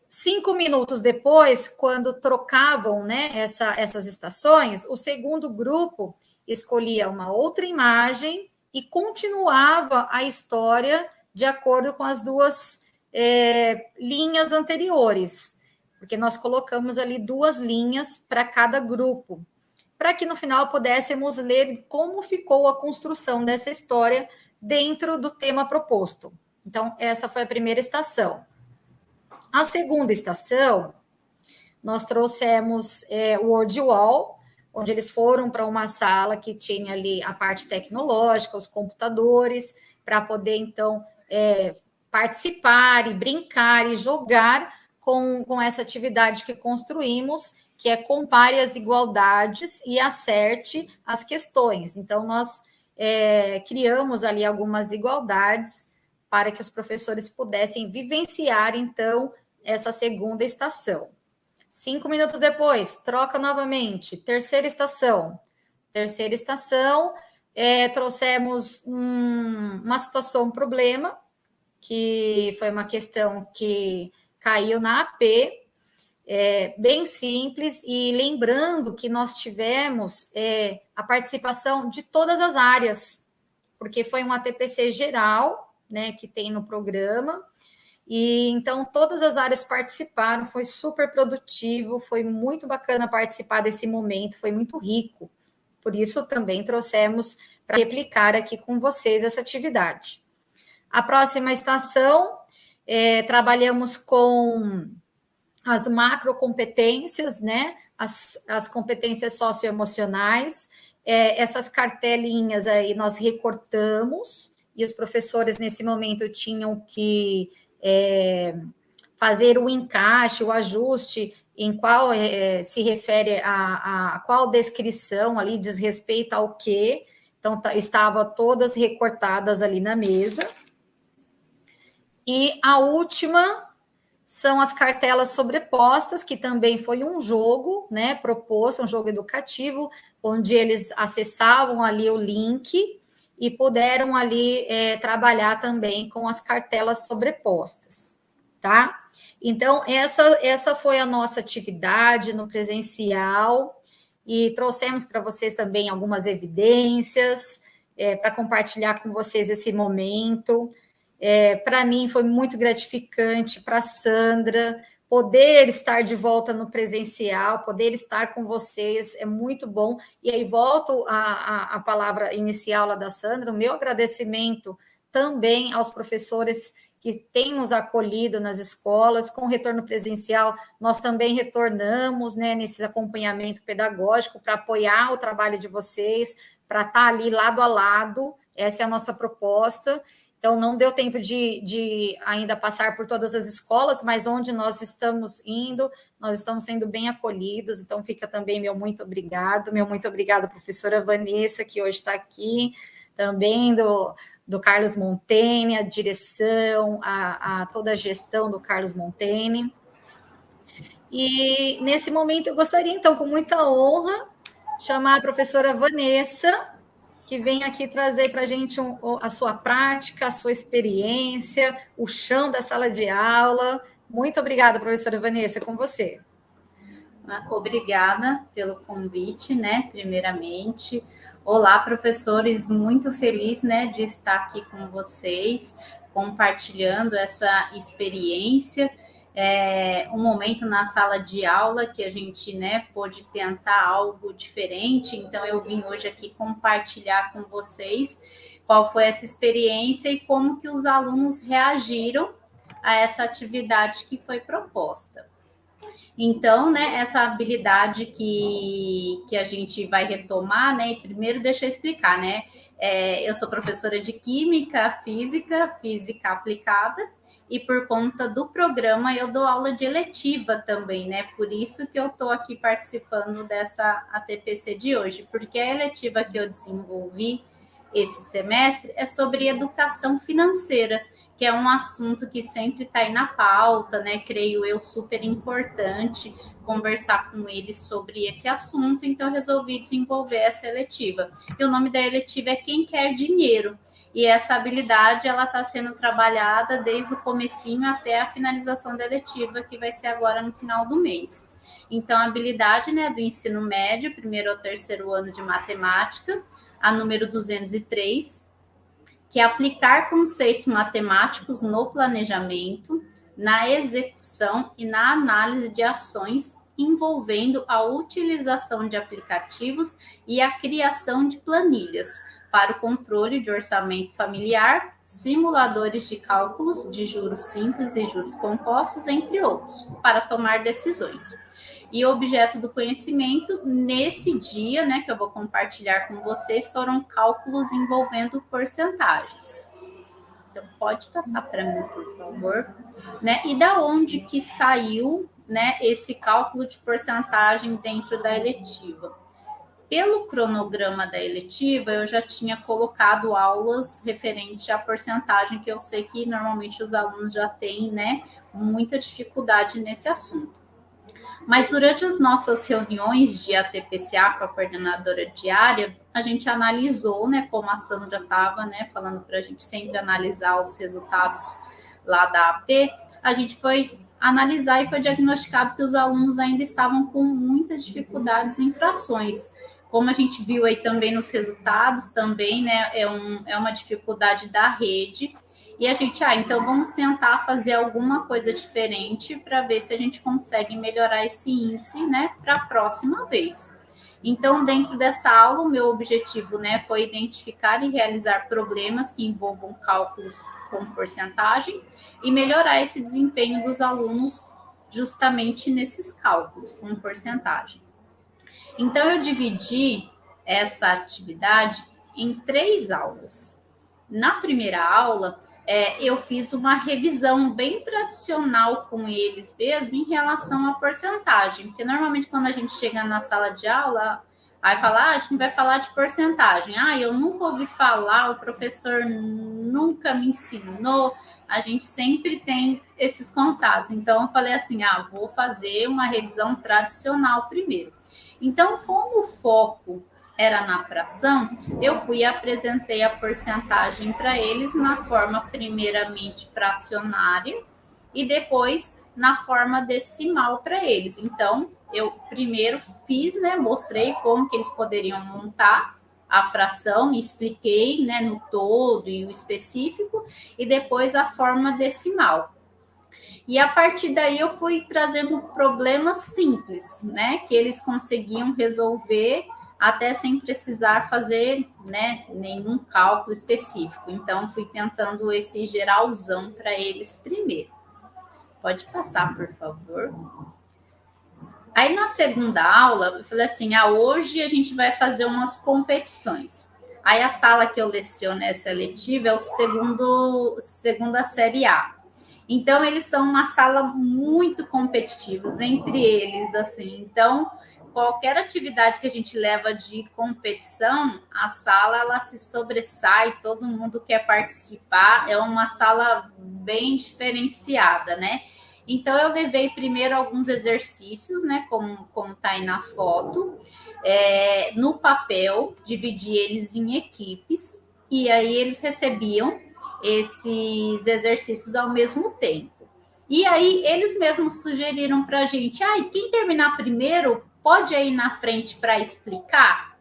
5 minutos depois, quando trocavam, né, essas estações, o segundo grupo escolhia uma outra imagem e continuava a história de acordo com as 2 linhas anteriores, porque nós colocamos ali 2 linhas para cada grupo, para que no final pudéssemos ler como ficou a construção dessa história dentro do tema proposto. Então, essa foi a primeira estação. A segunda estação, nós trouxemos o Word Wall, onde eles foram para uma sala que tinha ali a parte tecnológica, os computadores, para poder, então, participar e brincar e jogar com essa atividade que construímos, que é compare as igualdades e acerte as questões. Então, nós criamos ali algumas igualdades para que os professores pudessem vivenciar, então, essa segunda estação. 5 minutos depois, troca novamente, terceira estação. Terceira estação, trouxemos uma situação, um problema, que foi uma questão que caiu na AP, bem simples, e lembrando que nós tivemos a participação de todas as áreas, porque foi um ATPC geral, né, que tem no programa, E então todas as áreas participaram, foi super produtivo, foi muito bacana participar desse momento, foi muito rico. Por isso também trouxemos para replicar aqui com vocês essa atividade. A próxima estação, trabalhamos com as macrocompetências, né? As competências socioemocionais. Essas cartelinhas aí nós recortamos, e os professores nesse momento tinham que fazer o encaixe, o ajuste em qual se refere a qual descrição ali diz respeito ao quê. Então, estavam todas recortadas ali na mesa. E a última são as cartelas sobrepostas, que também foi um jogo, né, proposto, um jogo educativo, onde eles acessavam ali o link e puderam ali trabalhar também com as cartelas sobrepostas, tá? Então, essa foi a nossa atividade no presencial, e trouxemos para vocês também algumas evidências para compartilhar com vocês esse momento. Para mim foi muito gratificante, para a Sandra, poder estar de volta no presencial, poder estar com vocês, é muito bom. E aí volto a palavra inicial lá da Sandra, o meu agradecimento também aos professores que têm nos acolhido nas escolas. Com o retorno presencial, nós também retornamos, né, nesse acompanhamento pedagógico para apoiar o trabalho de vocês, para estar ali lado a lado. Essa é a nossa proposta. Então, não deu tempo de ainda passar por todas as escolas, mas onde nós estamos indo, nós estamos sendo bem acolhidos. Então, fica também meu muito obrigado, professora Vanessa, que hoje está aqui, também do Carlos Montene, a direção, a toda a gestão do Carlos Montene. E, nesse momento, eu gostaria, então, com muita honra, chamar a professora Vanessa, que vem aqui trazer para a gente a sua prática, a sua experiência, o chão da sala de aula. Muito obrigada, professora Vanessa, com você. Obrigada pelo convite, né, primeiramente. Olá, professores, muito feliz, né, de estar aqui com vocês, compartilhando essa experiência. Um momento na sala de aula que a gente, né, pôde tentar algo diferente. Então, eu vim hoje aqui compartilhar com vocês qual foi essa experiência e como que os alunos reagiram a essa atividade que foi proposta. Então, né, essa habilidade que a gente vai retomar, né, primeiro deixa eu explicar, né, eu sou professora de Química, Física aplicada, e por conta do programa eu dou aula de eletiva também, né? Por isso que eu estou aqui participando dessa ATPC de hoje, porque a eletiva que eu desenvolvi esse semestre é sobre educação financeira, que é um assunto que sempre está aí na pauta, né? Creio eu super importante conversar com eles sobre esse assunto, então eu resolvi desenvolver essa eletiva. E o nome da eletiva é Quem Quer Dinheiro. E essa habilidade, ela está sendo trabalhada desde o comecinho até a finalização da eletiva, que vai ser agora no final do mês. Então, a habilidade, né, do ensino médio, primeiro ao terceiro ano de matemática, a número 203, que é aplicar conceitos matemáticos no planejamento, na execução e na análise de ações envolvendo a utilização de aplicativos e a criação de planilhas para o controle de orçamento familiar, simuladores de cálculos de juros simples e juros compostos, entre outros, para tomar decisões. E o objeto do conhecimento nesse dia, né, que eu vou compartilhar com vocês, foram cálculos envolvendo porcentagens. Então, pode passar para mim, por favor. Né? E da onde que saiu, né, esse cálculo de porcentagem dentro da eletiva? Pelo cronograma da eletiva, eu já tinha colocado aulas referentes à porcentagem, que eu sei que normalmente os alunos já têm, né, muita dificuldade nesse assunto. Mas durante as nossas reuniões de ATPCA com a coordenadora diária, a gente analisou, né, como a Sandra estava, né, falando para a gente sempre analisar os resultados lá da AP, a gente foi analisar e foi diagnosticado que os alunos ainda estavam com muitas dificuldades em frações. Como a gente viu aí também nos resultados, também, né, é uma dificuldade da rede. E a gente, então vamos tentar fazer alguma coisa diferente para ver se a gente consegue melhorar esse índice, né, para a próxima vez. Então, dentro dessa aula, o meu objetivo, né, foi identificar e realizar problemas que envolvam cálculos com porcentagem e melhorar esse desempenho dos alunos justamente nesses cálculos com porcentagem. Então, eu dividi essa atividade em 3 aulas. Na primeira aula, eu fiz uma revisão bem tradicional com eles mesmo em relação à porcentagem, porque normalmente quando a gente chega na sala de aula, aí fala, a gente vai falar de porcentagem. Eu nunca ouvi falar, o professor nunca me ensinou, a gente sempre tem esses contatos. Então, eu falei assim, vou fazer uma revisão tradicional primeiro. Então, como o foco era na fração, eu fui e apresentei a porcentagem para eles na forma primeiramente fracionária e depois na forma decimal para eles. Então, eu primeiro fiz, né, mostrei como que eles poderiam montar a fração, expliquei, né, no todo e o específico, e depois a forma decimal. E a partir daí eu fui trazendo problemas simples, né, que eles conseguiam resolver até sem precisar fazer, né, nenhum cálculo específico. Então, fui tentando esse geralzão para eles primeiro. Pode passar, por favor. Aí, na segunda aula, eu falei assim, hoje a gente vai fazer umas competições. Aí, a sala que eu leciono essa letiva é o segunda série A. Então, eles são uma sala muito competitivos entre eles, assim. Então, qualquer atividade que a gente leva de competição, a sala ela se sobressai, todo mundo quer participar, é uma sala bem diferenciada, né? Então, eu levei primeiro alguns exercícios, né? Como tá aí na foto, no papel, dividi eles em equipes, e aí eles recebiam esses exercícios ao mesmo tempo. E aí, eles mesmos sugeriram para a gente, quem terminar primeiro pode ir na frente para explicar?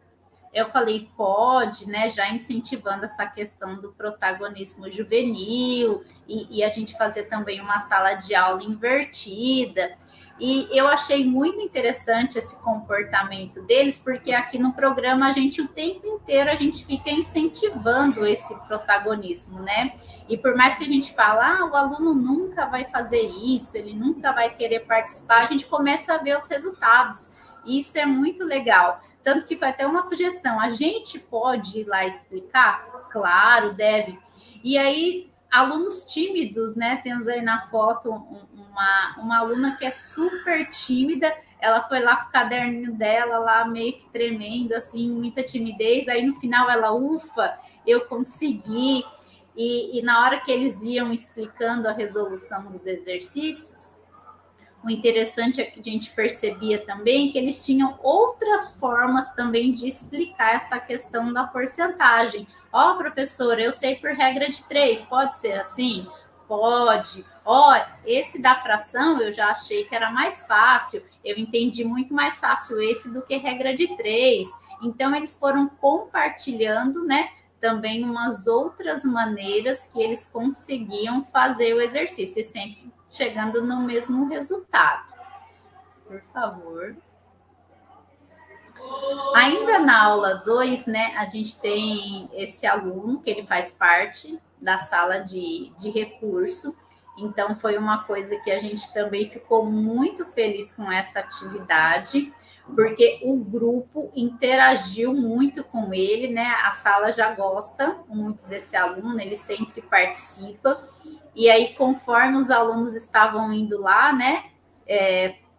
Eu falei, pode, né? Já incentivando essa questão do protagonismo juvenil e a gente fazer também uma sala de aula invertida. E eu achei muito interessante esse comportamento deles, porque aqui no programa o tempo inteiro a gente fica incentivando esse protagonismo, né? E por mais que a gente fale, o aluno nunca vai fazer isso, ele nunca vai querer participar, a gente começa a ver os resultados. E isso é muito legal. Tanto que foi até uma sugestão, a gente pode ir lá explicar? Claro, deve. E aí, alunos tímidos, né? Temos aí na foto uma aluna que é super tímida, ela foi lá com o caderninho dela, lá meio que tremendo, assim, muita timidez, aí no final ela, ufa, eu consegui. E na hora que eles iam explicando a resolução dos exercícios, o interessante é que a gente percebia também que eles tinham outras formas também de explicar essa questão da porcentagem. Professora, eu sei por regra de 3, pode ser assim? Pode. Esse da fração eu já achei que era mais fácil, eu entendi muito mais fácil esse do que regra de 3. Então, eles foram compartilhando, né, também umas outras maneiras que eles conseguiam fazer o exercício, e sempre chegando no mesmo resultado. Por favor. Ainda na aula 2, né, a gente tem esse aluno que ele faz parte da sala de recurso. Então, foi uma coisa que a gente também ficou muito feliz com essa atividade, porque o grupo interagiu muito com ele, né? A sala já gosta muito desse aluno, ele sempre participa. E aí, conforme os alunos estavam indo lá, né,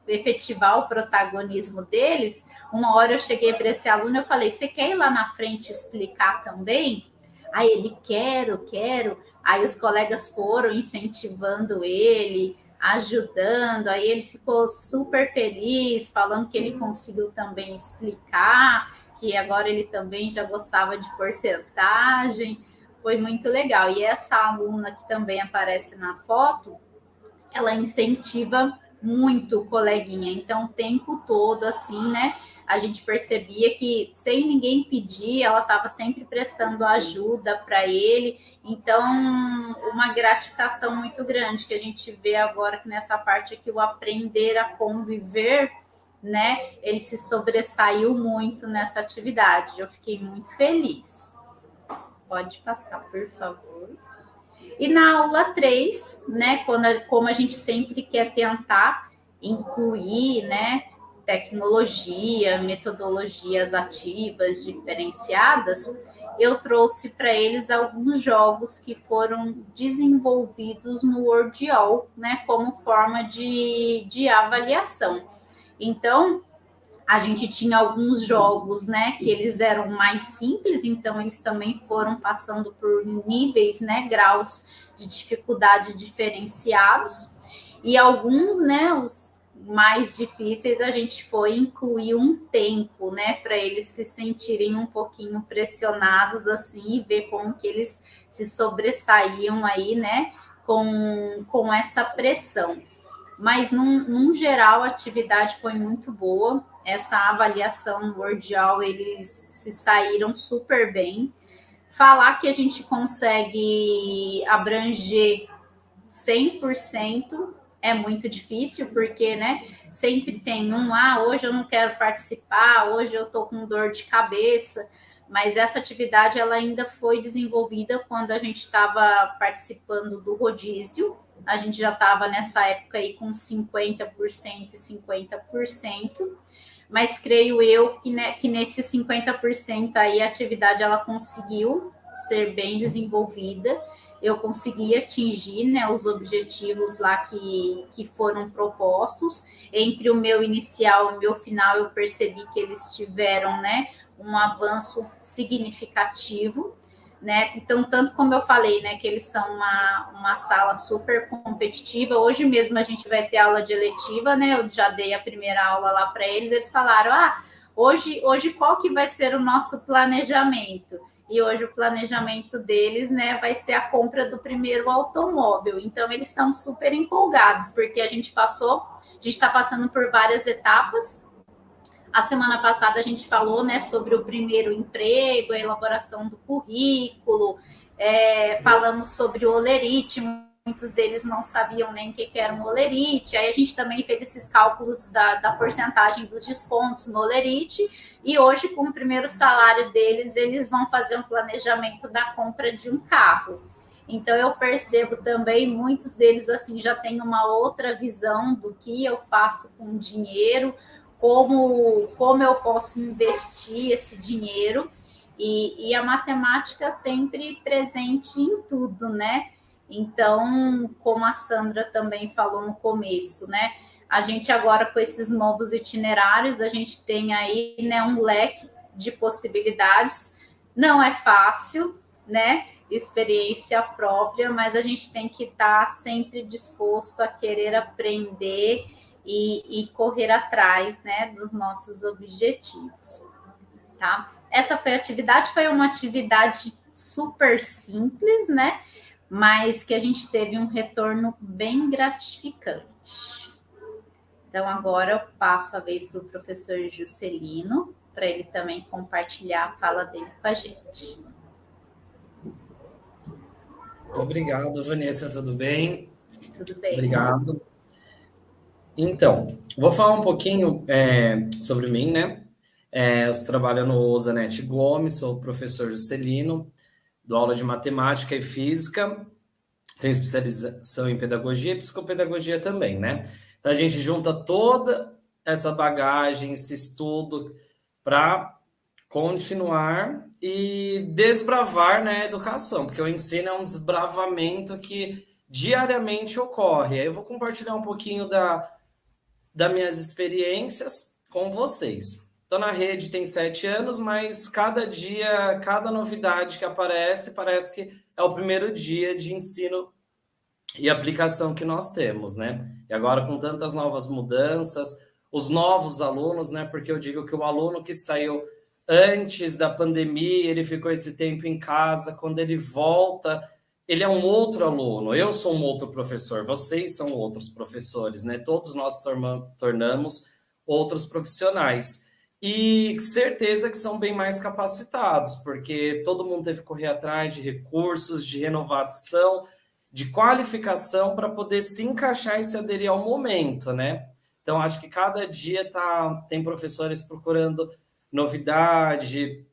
efetivar o protagonismo deles, uma hora eu cheguei para esse aluno e falei, você quer ir lá na frente explicar também? Aí ele, quero. Aí os colegas foram incentivando ele, ajudando, aí ele ficou super feliz, falando que ele conseguiu também explicar, que agora ele também já gostava de porcentagem, foi muito legal. E essa aluna que também aparece na foto, ela incentiva muito coleguinha. Então, o tempo todo, assim, né? A gente percebia que, sem ninguém pedir, ela estava sempre prestando ajuda para ele. Então, uma gratificação muito grande que a gente vê agora que nessa parte aqui, o aprender a conviver, né? Ele se sobressaiu muito nessa atividade. Eu fiquei muito feliz. Pode passar, por favor. E na aula 3, né, como a gente sempre quer tentar incluir, né, tecnologia, metodologias ativas diferenciadas, eu trouxe para eles alguns jogos que foram desenvolvidos no Wordial, né, como forma de avaliação. Então, a gente tinha alguns jogos, né, que eles eram mais simples, então eles também foram passando por níveis, né, graus de dificuldade diferenciados, e alguns, né, os mais difíceis, a gente foi incluir um tempo, né, para eles se sentirem um pouquinho pressionados, assim, e ver como que eles se sobressaíam aí, né, com essa pressão. Mas, num geral, a atividade foi muito boa. Essa avaliação Wordial, eles se saíram super bem. Falar que a gente consegue abranger 100% é muito difícil, porque, né, sempre tem hoje eu não quero participar, hoje eu tô com dor de cabeça, mas essa atividade, ela ainda foi desenvolvida quando a gente estava participando do rodízio. A gente já estava nessa época aí com 50% e 50%, mas creio eu que, né, que nesse 50% aí a atividade ela conseguiu ser bem desenvolvida. Eu consegui atingir, né, os objetivos lá que foram propostos. Entre o meu inicial e o meu final, eu percebi que eles tiveram, né, um avanço significativo, né? Então, tanto como eu falei, né, que eles são uma sala super competitiva. Hoje mesmo a gente vai ter aula de eletiva, né? Eu já dei a primeira aula lá para eles. Eles falaram: hoje qual que vai ser o nosso planejamento? E hoje o planejamento deles, né, vai ser a compra do primeiro automóvel. Então, eles estão super empolgados, porque a gente está passando por várias etapas. A semana passada a gente falou, né, sobre o primeiro emprego, a elaboração do currículo, falamos sobre o Olerite. Muitos deles não sabiam nem o que era um Olerite. Aí a gente também fez esses cálculos da porcentagem dos descontos no Olerite. E hoje, com o primeiro salário deles, eles vão fazer um planejamento da compra de um carro. Então, eu percebo também, muitos deles assim já têm uma outra visão do que eu faço com o dinheiro, como eu posso investir esse dinheiro, e a matemática sempre presente em tudo, né? Então, como a Sandra também falou no começo, né? A gente agora, com esses novos itinerários, a gente tem aí, né, um leque de possibilidades. Não é fácil, né? Experiência própria, mas a gente tem que estar sempre disposto a querer aprender e correr atrás, né, dos nossos objetivos, tá? Essa foi uma atividade super simples, né, mas que a gente teve um retorno bem gratificante. Então, agora eu passo a vez para o professor Juscelino, para ele também compartilhar a fala dele com a gente. Obrigado, Vanessa, tudo bem? Tudo bem. Obrigado. Então, vou falar um pouquinho sobre mim, né? Eu trabalho no Zanetti Gomes, sou professor Juscelino, dou aula de matemática e física, tenho especialização em pedagogia e psicopedagogia também, né? Então, a gente junta toda essa bagagem, esse estudo, para continuar e desbravar, né, a educação, porque o ensino é um desbravamento que diariamente ocorre. Aí eu vou compartilhar um pouquinho das minhas experiências com vocês. Estou na rede tem 7 anos, mas cada dia, cada novidade que aparece, parece que é o primeiro dia de ensino e aplicação que nós temos, né? E agora com tantas novas mudanças, os novos alunos, né? Porque eu digo que o aluno que saiu antes da pandemia, ele ficou esse tempo em casa, quando ele volta, ele é um outro aluno, eu sou um outro professor, vocês são outros professores, né? Todos nós tornamos outros profissionais. E certeza que são bem mais capacitados, porque todo mundo teve que correr atrás de recursos, de renovação, de qualificação para poder se encaixar e se aderir ao momento, né? Então, acho que cada dia tem professores procurando novidade,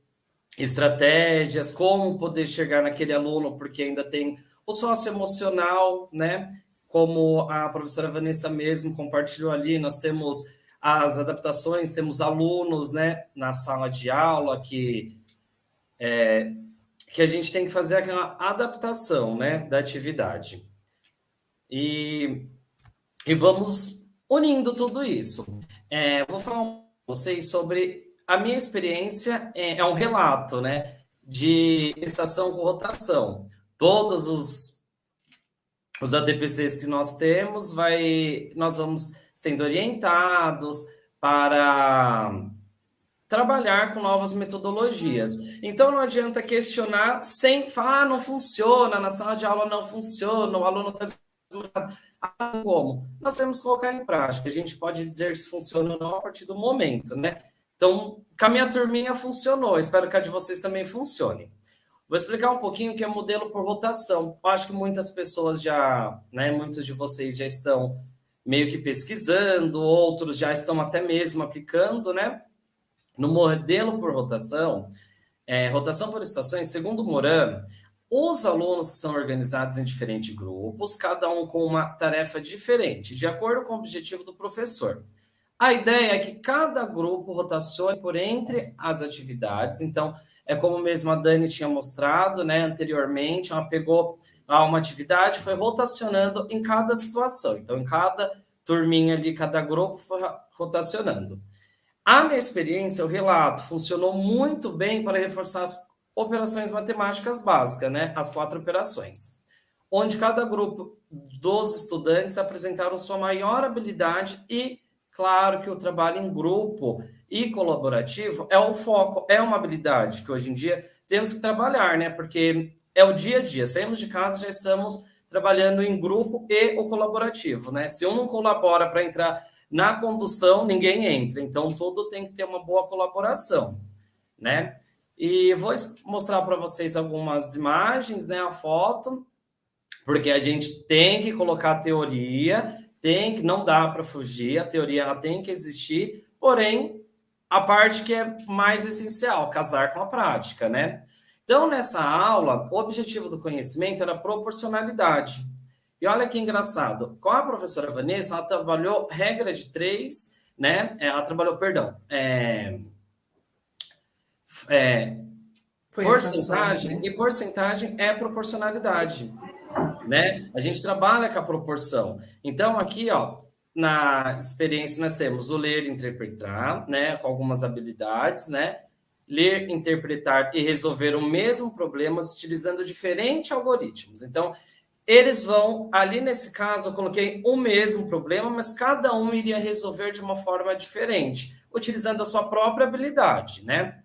estratégias, como poder chegar naquele aluno, porque ainda tem o socioemocional, né? Como a professora Vanessa mesmo compartilhou ali, nós temos as adaptações, temos alunos, né, na sala de aula que a gente tem que fazer aquela adaptação, né, da atividade. E vamos unindo tudo isso. Vou falar com vocês sobre a minha experiência, é um relato, né, de estação com rotação. Todos os ATPCs que nós temos, nós vamos sendo orientados para trabalhar com novas metodologias. Então, não adianta questionar sem falar, não funciona, na sala de aula não funciona, o aluno está desmotivado. Como? Nós temos que colocar em prática. A gente pode dizer se funciona ou não a partir do momento, né? Então, com a minha turminha funcionou, espero que a de vocês também funcione. Vou explicar um pouquinho o que é modelo por rotação. Eu acho que muitas pessoas muitos de vocês já estão meio que pesquisando, outros já estão até mesmo aplicando, né? No modelo por rotação, rotação por estações, segundo o Moran, os alunos que são organizados em diferentes grupos, cada um com uma tarefa diferente, de acordo com o objetivo do professor. A ideia é que cada grupo rotacione por entre as atividades, então, é como mesmo a Dani tinha mostrado, né, anteriormente, ela pegou uma atividade, foi rotacionando em cada situação. Então, em cada turminha ali, cada grupo foi rotacionando. A minha experiência, o relato, funcionou muito bem para reforçar as operações matemáticas básicas, né, as 4 operações, onde cada grupo dos estudantes apresentaram sua maior habilidade e, claro, que o trabalho em grupo e colaborativo é o foco, é uma habilidade que hoje em dia temos que trabalhar, né? Porque é o dia a dia. Saímos de casa, já estamos trabalhando em grupo e o colaborativo, né? Se um não colabora para entrar na condução, ninguém entra. Então, tudo tem que ter uma boa colaboração, né? E vou mostrar para vocês algumas imagens, né? A foto, porque a gente tem que colocar a teoria, não dá para fugir, a teoria ela tem que existir, porém, a parte que é mais essencial, casar com a prática, né? Então, nessa aula, o objetivo do conhecimento era proporcionalidade. E olha que engraçado, com a professora Vanessa, ela trabalhou regra de 3, né? Ela trabalhou, porcentagem, né? E porcentagem é proporcionalidade, né? A gente trabalha com a proporção. Então, aqui, ó, na experiência, nós temos o ler e interpretar, né? Com algumas habilidades, né? Ler, interpretar e resolver o mesmo problema utilizando diferentes algoritmos. Então, eles vão, ali nesse caso, eu coloquei o mesmo problema, mas cada um iria resolver de uma forma diferente, utilizando a sua própria habilidade, né?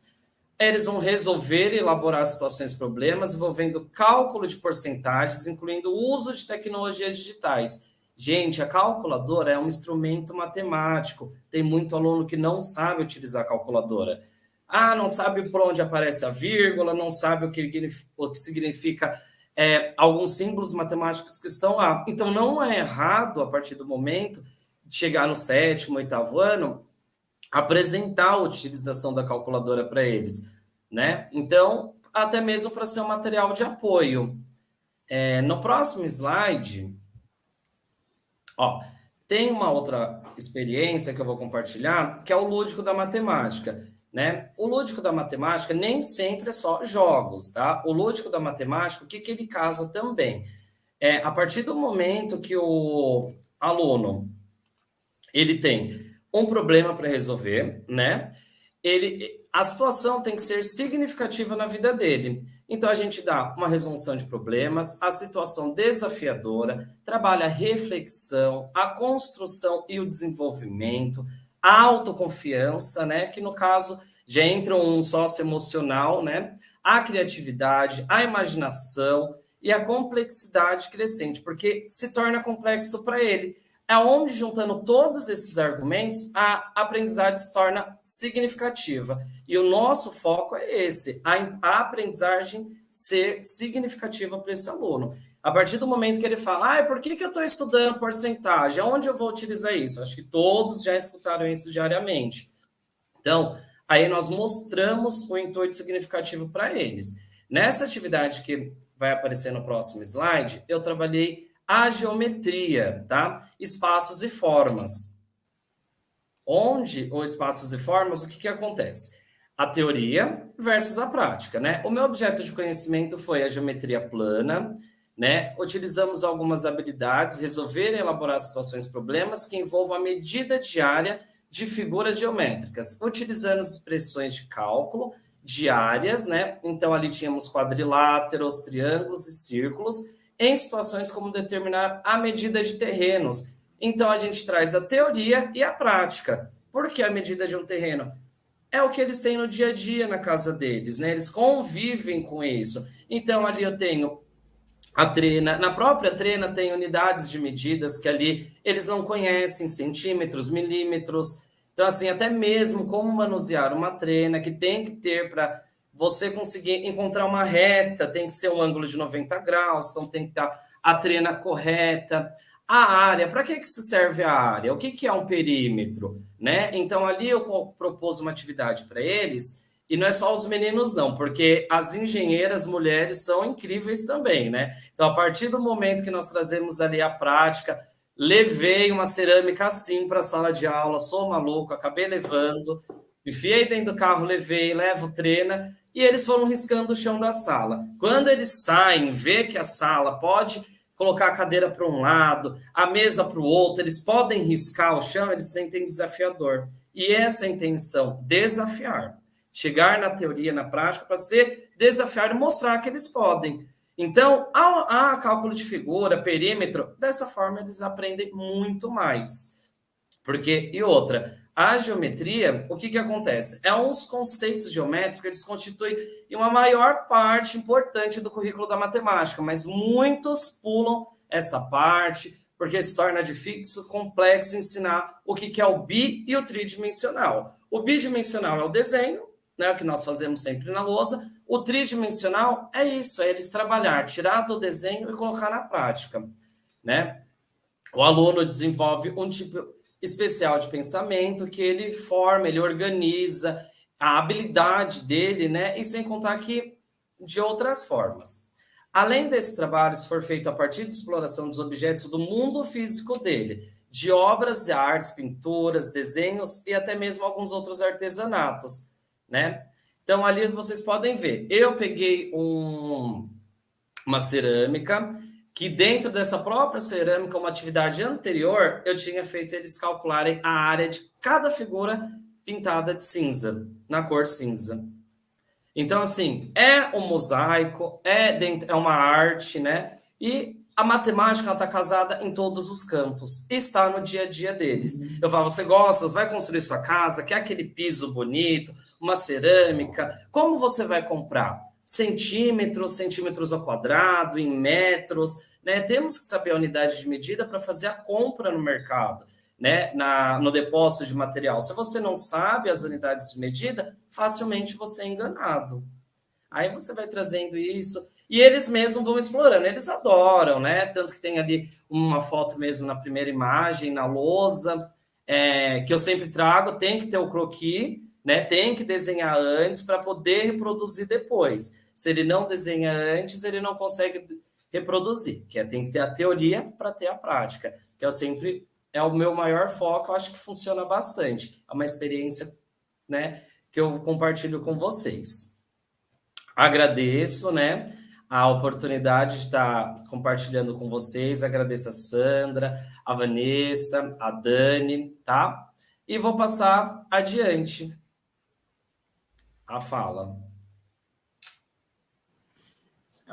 Eles vão resolver e elaborar situações, problemas, envolvendo cálculo de porcentagens, incluindo o uso de tecnologias digitais. Gente, a calculadora é um instrumento matemático. Tem muito aluno que não sabe utilizar a calculadora. Não sabe por onde aparece a vírgula, não sabe o que significa alguns símbolos matemáticos que estão lá. Então, não é errado, a partir do momento de chegar no 7º, 8º ano, apresentar a utilização da calculadora para eles, né? Então, até mesmo para ser um material de apoio. No próximo slide, ó, tem uma outra experiência que eu vou compartilhar, que é o lúdico da matemática, né? O lúdico da matemática nem sempre é só jogos, tá? O lúdico da matemática, o que ele casa também? A partir do momento que o aluno ele tem um problema para resolver, né? A situação tem que ser significativa na vida dele. Então, a gente dá uma resolução de problemas, a situação desafiadora, trabalha a reflexão, a construção e o desenvolvimento, a autoconfiança, né? Que, no caso, já entra um socioemocional, né? A criatividade, a imaginação e a complexidade crescente, porque se torna complexo para ele. É onde, juntando todos esses argumentos, a aprendizagem se torna significativa. E o nosso foco é esse, a aprendizagem ser significativa para esse aluno. A partir do momento que ele fala, por que eu estou estudando porcentagem? Onde eu vou utilizar isso? Acho que todos já escutaram isso diariamente. Então, aí nós mostramos o intuito significativo para eles. Nessa atividade que vai aparecer no próximo slide, eu trabalhei a geometria, tá? Espaços e formas. Onde, ou espaços e formas, o que acontece? A teoria versus a prática, né? O meu objeto de conhecimento foi a geometria plana, né? Utilizamos algumas habilidades, resolver e elaborar situações, problemas que envolvam a medida diária de figuras geométricas, utilizando expressões de cálculo, de áreas, né? Então, ali tínhamos quadriláteros, triângulos e círculos, em situações como determinar a medida de terrenos. Então, a gente traz a teoria e a prática. Por que a medida de um terreno? É o que eles têm no dia a dia na casa deles, né? Eles convivem com isso. Então, ali eu tenho a trena. Na própria trena tem unidades de medidas que ali eles não conhecem, centímetros, milímetros. Então, assim, até mesmo como manusear uma trena que tem que ter para você conseguir encontrar uma reta, tem que ser um ângulo de 90 graus, então tem que estar a trena correta. A área, para que serve a área? O que é um perímetro? Né? Então, ali eu propus uma atividade para eles, e não é só os meninos não, porque as engenheiras mulheres são incríveis também, né? Então, a partir do momento que nós trazemos ali a prática, levei uma cerâmica assim para a sala de aula, sou maluco, acabei levando, enfiei dentro do carro, levo trena, e eles foram riscando o chão da sala. Quando eles saem, vê que a sala pode colocar a cadeira para um lado, a mesa para o outro, eles podem riscar o chão, eles sentem desafiador. E essa é a intenção, desafiar. Chegar na teoria, na prática, para ser desafiar e mostrar que eles podem. Então, a cálculo de figura, perímetro, dessa forma eles aprendem muito mais. Porque, e outra, a geometria, o que acontece? Os conceitos geométricos, eles constituem uma maior parte importante do currículo da matemática, mas muitos pulam essa parte, porque se torna difícil, complexo ensinar o que é o bi e o tridimensional. O bidimensional é o desenho, né, o que nós fazemos sempre na lousa. O tridimensional é isso, é eles trabalhar, tirar do desenho e colocar na prática, né? O aluno desenvolve um tipo especial de pensamento que ele forma, ele organiza a habilidade dele, né? E sem contar que de outras formas. Além desse trabalho, se for feito a partir de exploração dos objetos do mundo físico dele, de obras de artes, pinturas, desenhos e até mesmo alguns outros artesanatos, né? Então, ali vocês podem ver. Eu peguei uma cerâmica, que dentro dessa própria cerâmica, uma atividade anterior, eu tinha feito eles calcularem a área de cada figura pintada de cinza, na cor cinza. Então, assim, é um mosaico, é uma arte, né? E a matemática está casada em todos os campos, está no dia a dia deles. Eu falo, você gosta, você vai construir sua casa, quer aquele piso bonito, uma cerâmica, como você vai comprar? Centímetros ao quadrado, em metros, né? Temos que saber a unidade de medida para fazer a compra no mercado, né? No depósito de material. Se você não sabe as unidades de medida, facilmente você é enganado. Aí você vai trazendo isso, e eles mesmos vão explorando, eles adoram, né? Tanto que tem ali uma foto mesmo na primeira imagem, na lousa, que eu sempre trago, tem que ter o croquis, né? Tem que desenhar antes para poder reproduzir depois. Se ele não desenha antes, ele não consegue reproduzir, tem que ter a teoria para ter a prática, que é o meu maior foco, eu acho que funciona bastante. É uma experiência, né, que eu compartilho com vocês. Agradeço, né, a oportunidade de estar compartilhando com vocês, agradeço a Sandra, a Vanessa, a Dani, tá? E vou passar adiante a fala.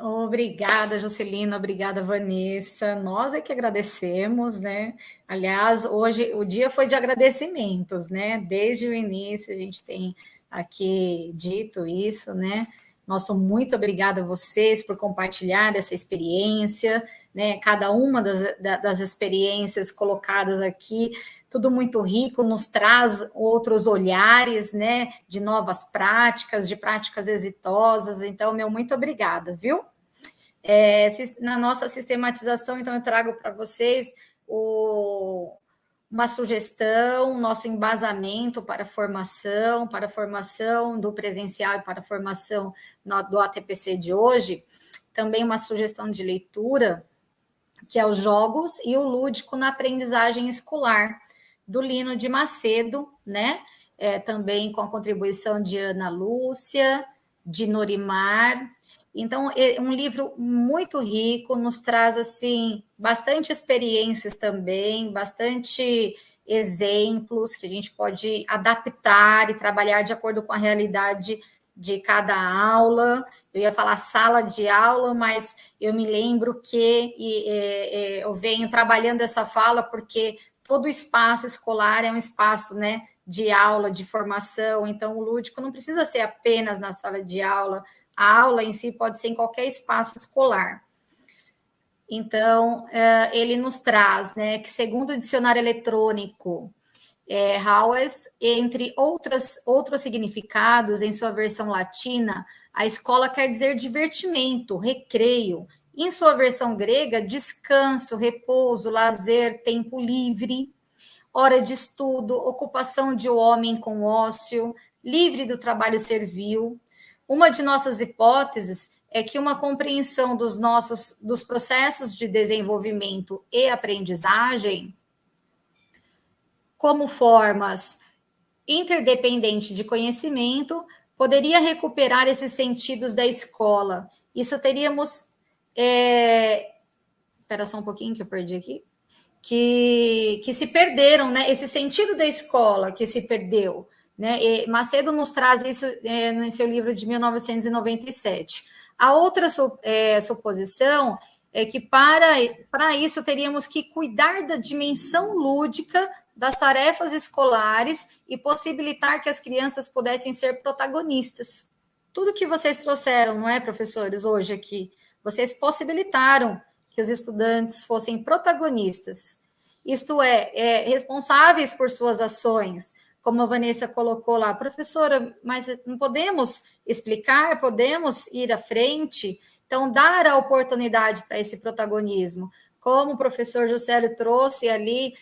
Obrigada, Juscelina, obrigada, Vanessa. Nós é que agradecemos, né? Aliás, hoje o dia foi de agradecimentos, né? Desde o início a gente tem aqui dito isso, né? Nosso muito obrigada a vocês por compartilhar essa experiência, né? Cada uma das experiências colocadas aqui, tudo muito rico, nos traz outros olhares, né? De novas práticas, de práticas exitosas. Então, meu muito obrigada, viu? Na nossa sistematização, então, eu trago para vocês uma sugestão, nosso embasamento para a formação do presencial e para a formação do ATPC de hoje, também uma sugestão de leitura, que é os Jogos e o Lúdico na Aprendizagem Escolar, do Lino de Macedo, né? Também com a contribuição de Ana Lúcia, de Norimar. Então, é um livro muito rico, nos traz, assim, bastante experiências também, bastante exemplos que a gente pode adaptar e trabalhar de acordo com a realidade de cada aula. Eu ia falar sala de aula, mas eu me lembro que eu venho trabalhando essa fala porque todo espaço escolar é um espaço, né, de aula, de formação. Então, o lúdico não precisa ser apenas na sala de aula. A aula em si pode ser em qualquer espaço escolar. Então, ele nos traz, né, que segundo o dicionário eletrônico, Howes, entre outros significados, em sua versão latina, a escola quer dizer divertimento, recreio. Em sua versão grega, descanso, repouso, lazer, tempo livre, hora de estudo, ocupação de homem com ócio, livre do trabalho servil. Uma de nossas hipóteses é que uma compreensão dos processos de desenvolvimento e aprendizagem como formas interdependentes de conhecimento poderia recuperar esses sentidos da escola. Isso teríamos... Espera só um pouquinho que eu perdi aqui. Que se perderam, né? Esse sentido da escola que se perdeu. Né? E Macedo nos traz isso no seu livro de 1997. A outra suposição é que para isso teríamos que cuidar da dimensão lúdica das tarefas escolares e possibilitar que as crianças pudessem ser protagonistas. Tudo que vocês trouxeram, não é, professores, hoje aqui, vocês possibilitaram que os estudantes fossem protagonistas, isto é, responsáveis por suas ações, como a Vanessa colocou lá, professora, mas não podemos explicar, podemos ir à frente, então dar a oportunidade para esse protagonismo, como o professor Juscelio trouxe ali,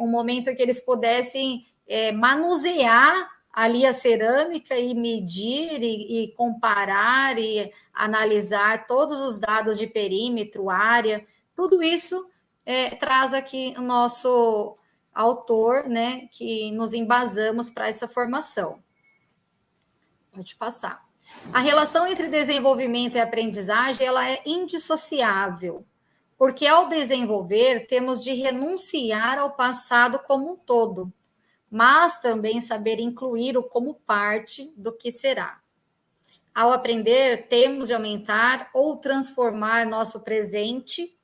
um momento que eles pudessem manusear ali a cerâmica e medir e comparar e analisar todos os dados de perímetro, área, tudo isso traz aqui o nosso autor, né, que nos embasamos para essa formação. Pode passar. A relação entre desenvolvimento e aprendizagem, ela é indissociável, porque ao desenvolver, temos de renunciar ao passado como um todo, mas também saber incluí-lo como parte do que será. Ao aprender, temos de aumentar ou transformar nosso presente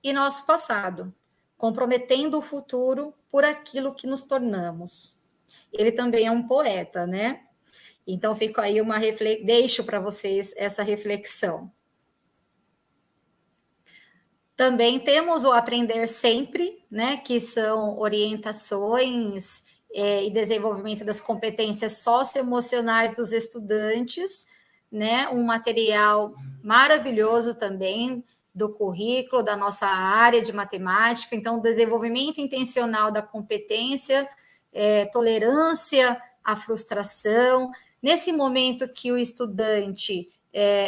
e nosso passado, comprometendo o futuro por aquilo que nos tornamos. Ele também é um poeta, né? Então, fico aí deixo para vocês essa reflexão. Também temos o Aprender Sempre, né? Que são orientações e desenvolvimento das competências socioemocionais dos estudantes, né? Um material maravilhoso também do currículo, da nossa área de matemática. Então, desenvolvimento intencional da competência, tolerância à frustração. Nesse momento que o estudante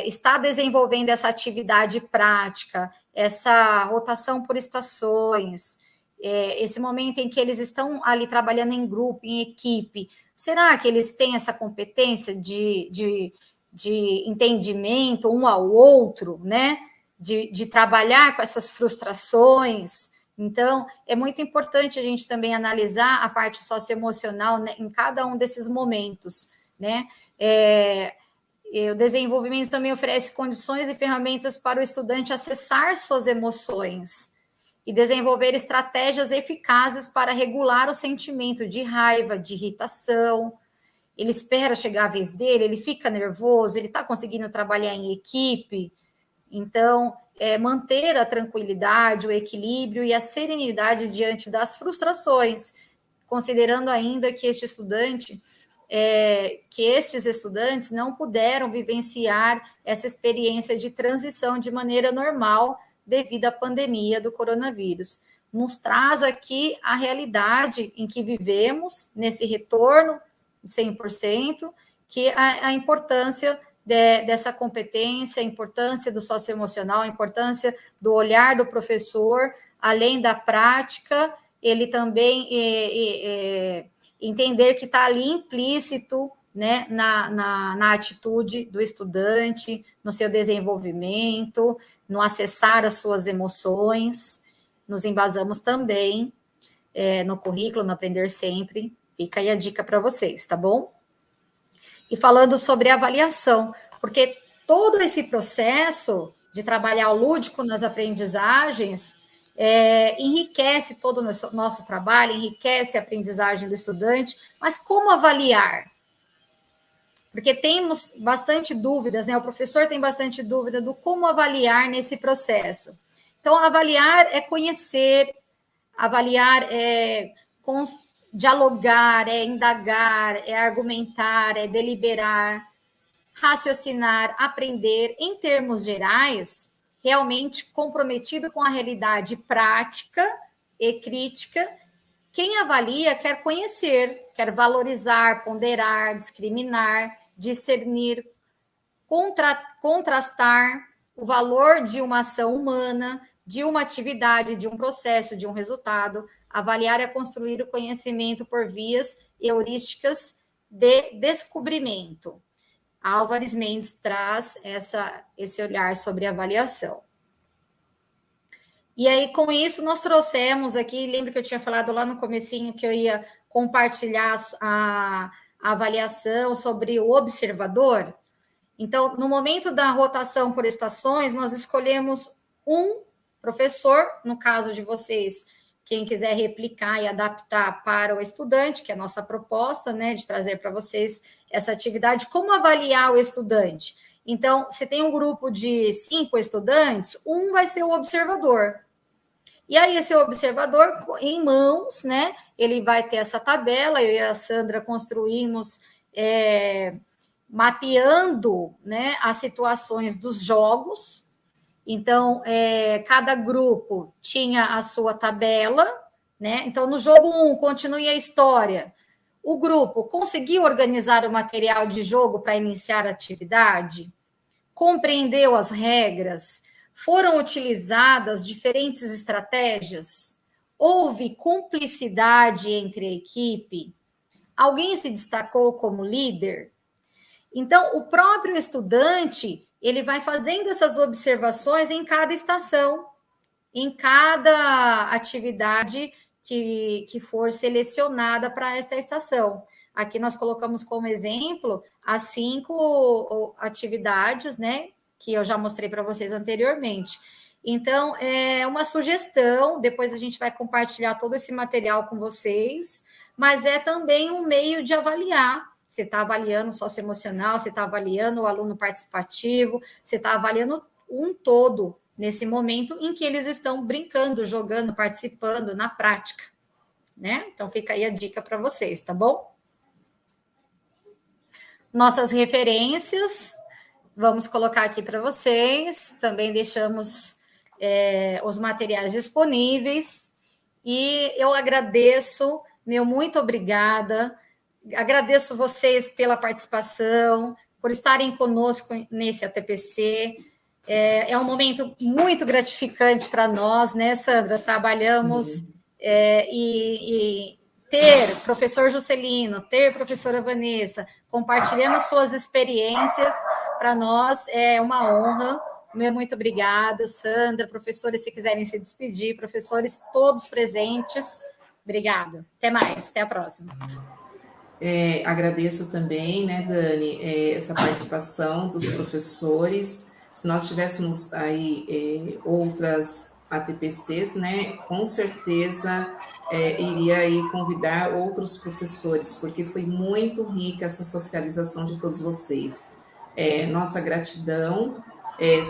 está desenvolvendo essa atividade prática, essa rotação por estações, esse momento em que eles estão ali trabalhando em grupo, em equipe, será que eles têm essa competência de entendimento um ao outro, né? De trabalhar com essas frustrações? Então, é muito importante a gente também analisar a parte socioemocional, né, em cada um desses momentos, né? O desenvolvimento também oferece condições e ferramentas para o estudante acessar suas emoções e desenvolver estratégias eficazes para regular o sentimento de raiva, de irritação. Ele espera chegar a vez dele, ele fica nervoso, ele está conseguindo trabalhar em equipe. Então, manter a tranquilidade, o equilíbrio e a serenidade diante das frustrações, considerando ainda que estes estudantes não puderam vivenciar essa experiência de transição de maneira normal devido à pandemia do coronavírus. Nos traz aqui a realidade em que vivemos, nesse retorno 100%, que a importância dessa competência, a importância do socioemocional, a importância do olhar do professor, além da prática, ele também entender que está ali implícito, né, na atitude do estudante, no seu desenvolvimento, no acessar as suas emoções. Nos embasamos também no currículo, no Aprender Sempre. Fica aí a dica para vocês, tá bom? E falando sobre avaliação, porque todo esse processo de trabalhar o lúdico nas aprendizagens enriquece todo o nosso trabalho, enriquece a aprendizagem do estudante, mas como avaliar? Porque temos bastante dúvidas, né? O professor tem bastante dúvida do como avaliar nesse processo. Então, avaliar é conhecer, avaliar é dialogar, é indagar, é argumentar, é deliberar, raciocinar, aprender, em termos gerais, realmente comprometido com a realidade prática e crítica. Quem avalia quer conhecer, quer valorizar, ponderar, discriminar, discernir, contrastar o valor de uma ação humana, de uma atividade, de um processo, de um resultado. Avaliar é construir o conhecimento por vias heurísticas de descobrimento. Álvares Mendes traz esse olhar sobre avaliação. E aí, com isso, nós trouxemos aqui, lembra que eu tinha falado lá no comecinho que eu ia compartilhar a avaliação sobre o observador? Então, no momento da rotação por estações, nós escolhemos um professor, no caso de vocês, quem quiser replicar e adaptar para o estudante, que é a nossa proposta, né, de trazer para vocês essa atividade, como avaliar o estudante. Então, se tem um grupo de 5 estudantes, um vai ser o observador. E aí, esse observador, em mãos, né, ele vai ter essa tabela, eu e a Sandra construímos, mapeando, né, as situações dos jogos. Então, cada grupo tinha a sua tabela, né? Então, no jogo 1, continue a história. O grupo conseguiu organizar o material de jogo para iniciar a atividade? Compreendeu as regras? Foram utilizadas diferentes estratégias? Houve cumplicidade entre a equipe? Alguém se destacou como líder? Então, o próprio estudante, ele vai fazendo essas observações em cada estação, em cada atividade que for selecionada para esta estação. Aqui nós colocamos como exemplo as 5 atividades, né, que eu já mostrei para vocês anteriormente. Então, é uma sugestão, depois a gente vai compartilhar todo esse material com vocês, mas é também um meio de avaliar. Você está avaliando o socioemocional, você está avaliando o aluno participativo, você está avaliando um todo nesse momento em que eles estão brincando, jogando, participando na prática, né? Então, fica aí a dica para vocês, tá bom? Nossas referências, vamos colocar aqui para vocês, também deixamos os materiais disponíveis, e eu agradeço, muito obrigada. Agradeço vocês pela participação, por estarem conosco nesse ATPC. É um momento muito gratificante para nós, né, Sandra? Trabalhamos e ter professor Juscelino, ter professora Vanessa, compartilhando suas experiências, para nós é uma honra. Muito obrigada, Sandra, professores, se quiserem se despedir, professores todos presentes, obrigada. Até mais, até a próxima. Agradeço também, né, Dani, essa participação dos professores. Se nós tivéssemos aí outras ATPCs, né, com certeza iria aí convidar outros professores, porque foi muito rica essa socialização de todos vocês. Nossa gratidão.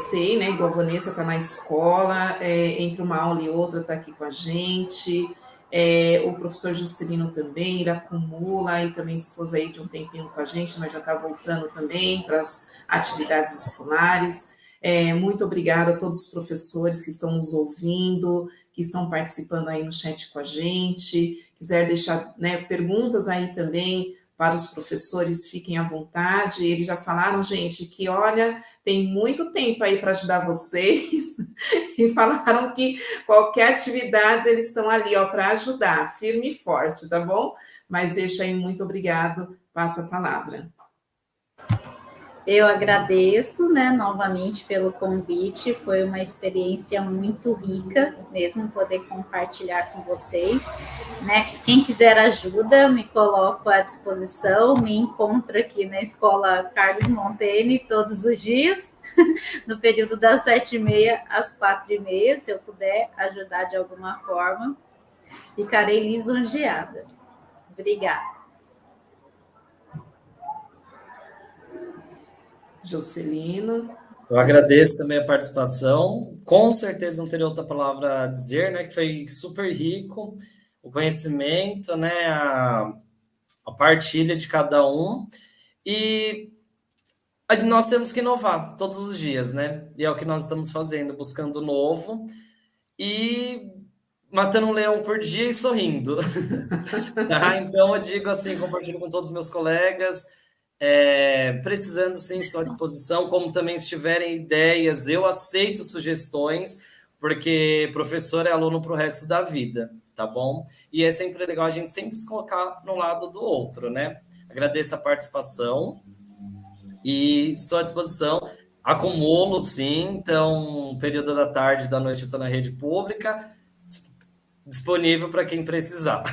Sei, né, igual a Vanessa está na escola, entre uma aula e outra está aqui com a gente, o professor Juscelino também, ele acumula e também dispôs aí de um tempinho com a gente, mas já está voltando também para as atividades escolares. Muito obrigada a todos os professores que estão nos ouvindo, que estão participando aí no chat com a gente. Quiser deixar, né, perguntas aí também para os professores, fiquem à vontade. Eles já falaram, gente, que olha, tem muito tempo aí para ajudar vocês, e falaram que qualquer atividade eles estão ali, ó, para ajudar, firme e forte, tá bom? Mas deixa aí, muito obrigado, passo a palavra. Eu agradeço, né, novamente pelo convite, foi uma experiência muito rica, mesmo poder compartilhar com vocês, né, quem quiser ajuda, me coloco à disposição, me encontro aqui na Escola Carlos Monteni todos os dias, no período das 7h30 às 4h30, se eu puder ajudar de alguma forma, ficarei lisonjeada. Obrigada. Juscelino. Eu agradeço também a participação. Com certeza não teria outra palavra a dizer, né? Que foi super rico o conhecimento, né? A partilha de cada um. E nós temos que inovar todos os dias, né? E é o que nós estamos fazendo, buscando o novo e matando um leão por dia e sorrindo. Tá? Então eu digo assim, compartilho com todos os meus colegas. Precisando sim, estou à disposição, como também se tiverem ideias, eu aceito sugestões, porque professor é aluno para o resto da vida, tá bom? E é sempre legal a gente sempre se colocar no lado do outro, né? Agradeço a participação e estou à disposição. Acumulo sim, então período da tarde, da noite eu estou na rede pública, disponível para quem precisar.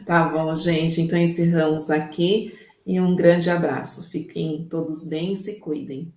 Tá bom, gente. Então encerramos aqui e um grande abraço. Fiquem todos bem e se cuidem.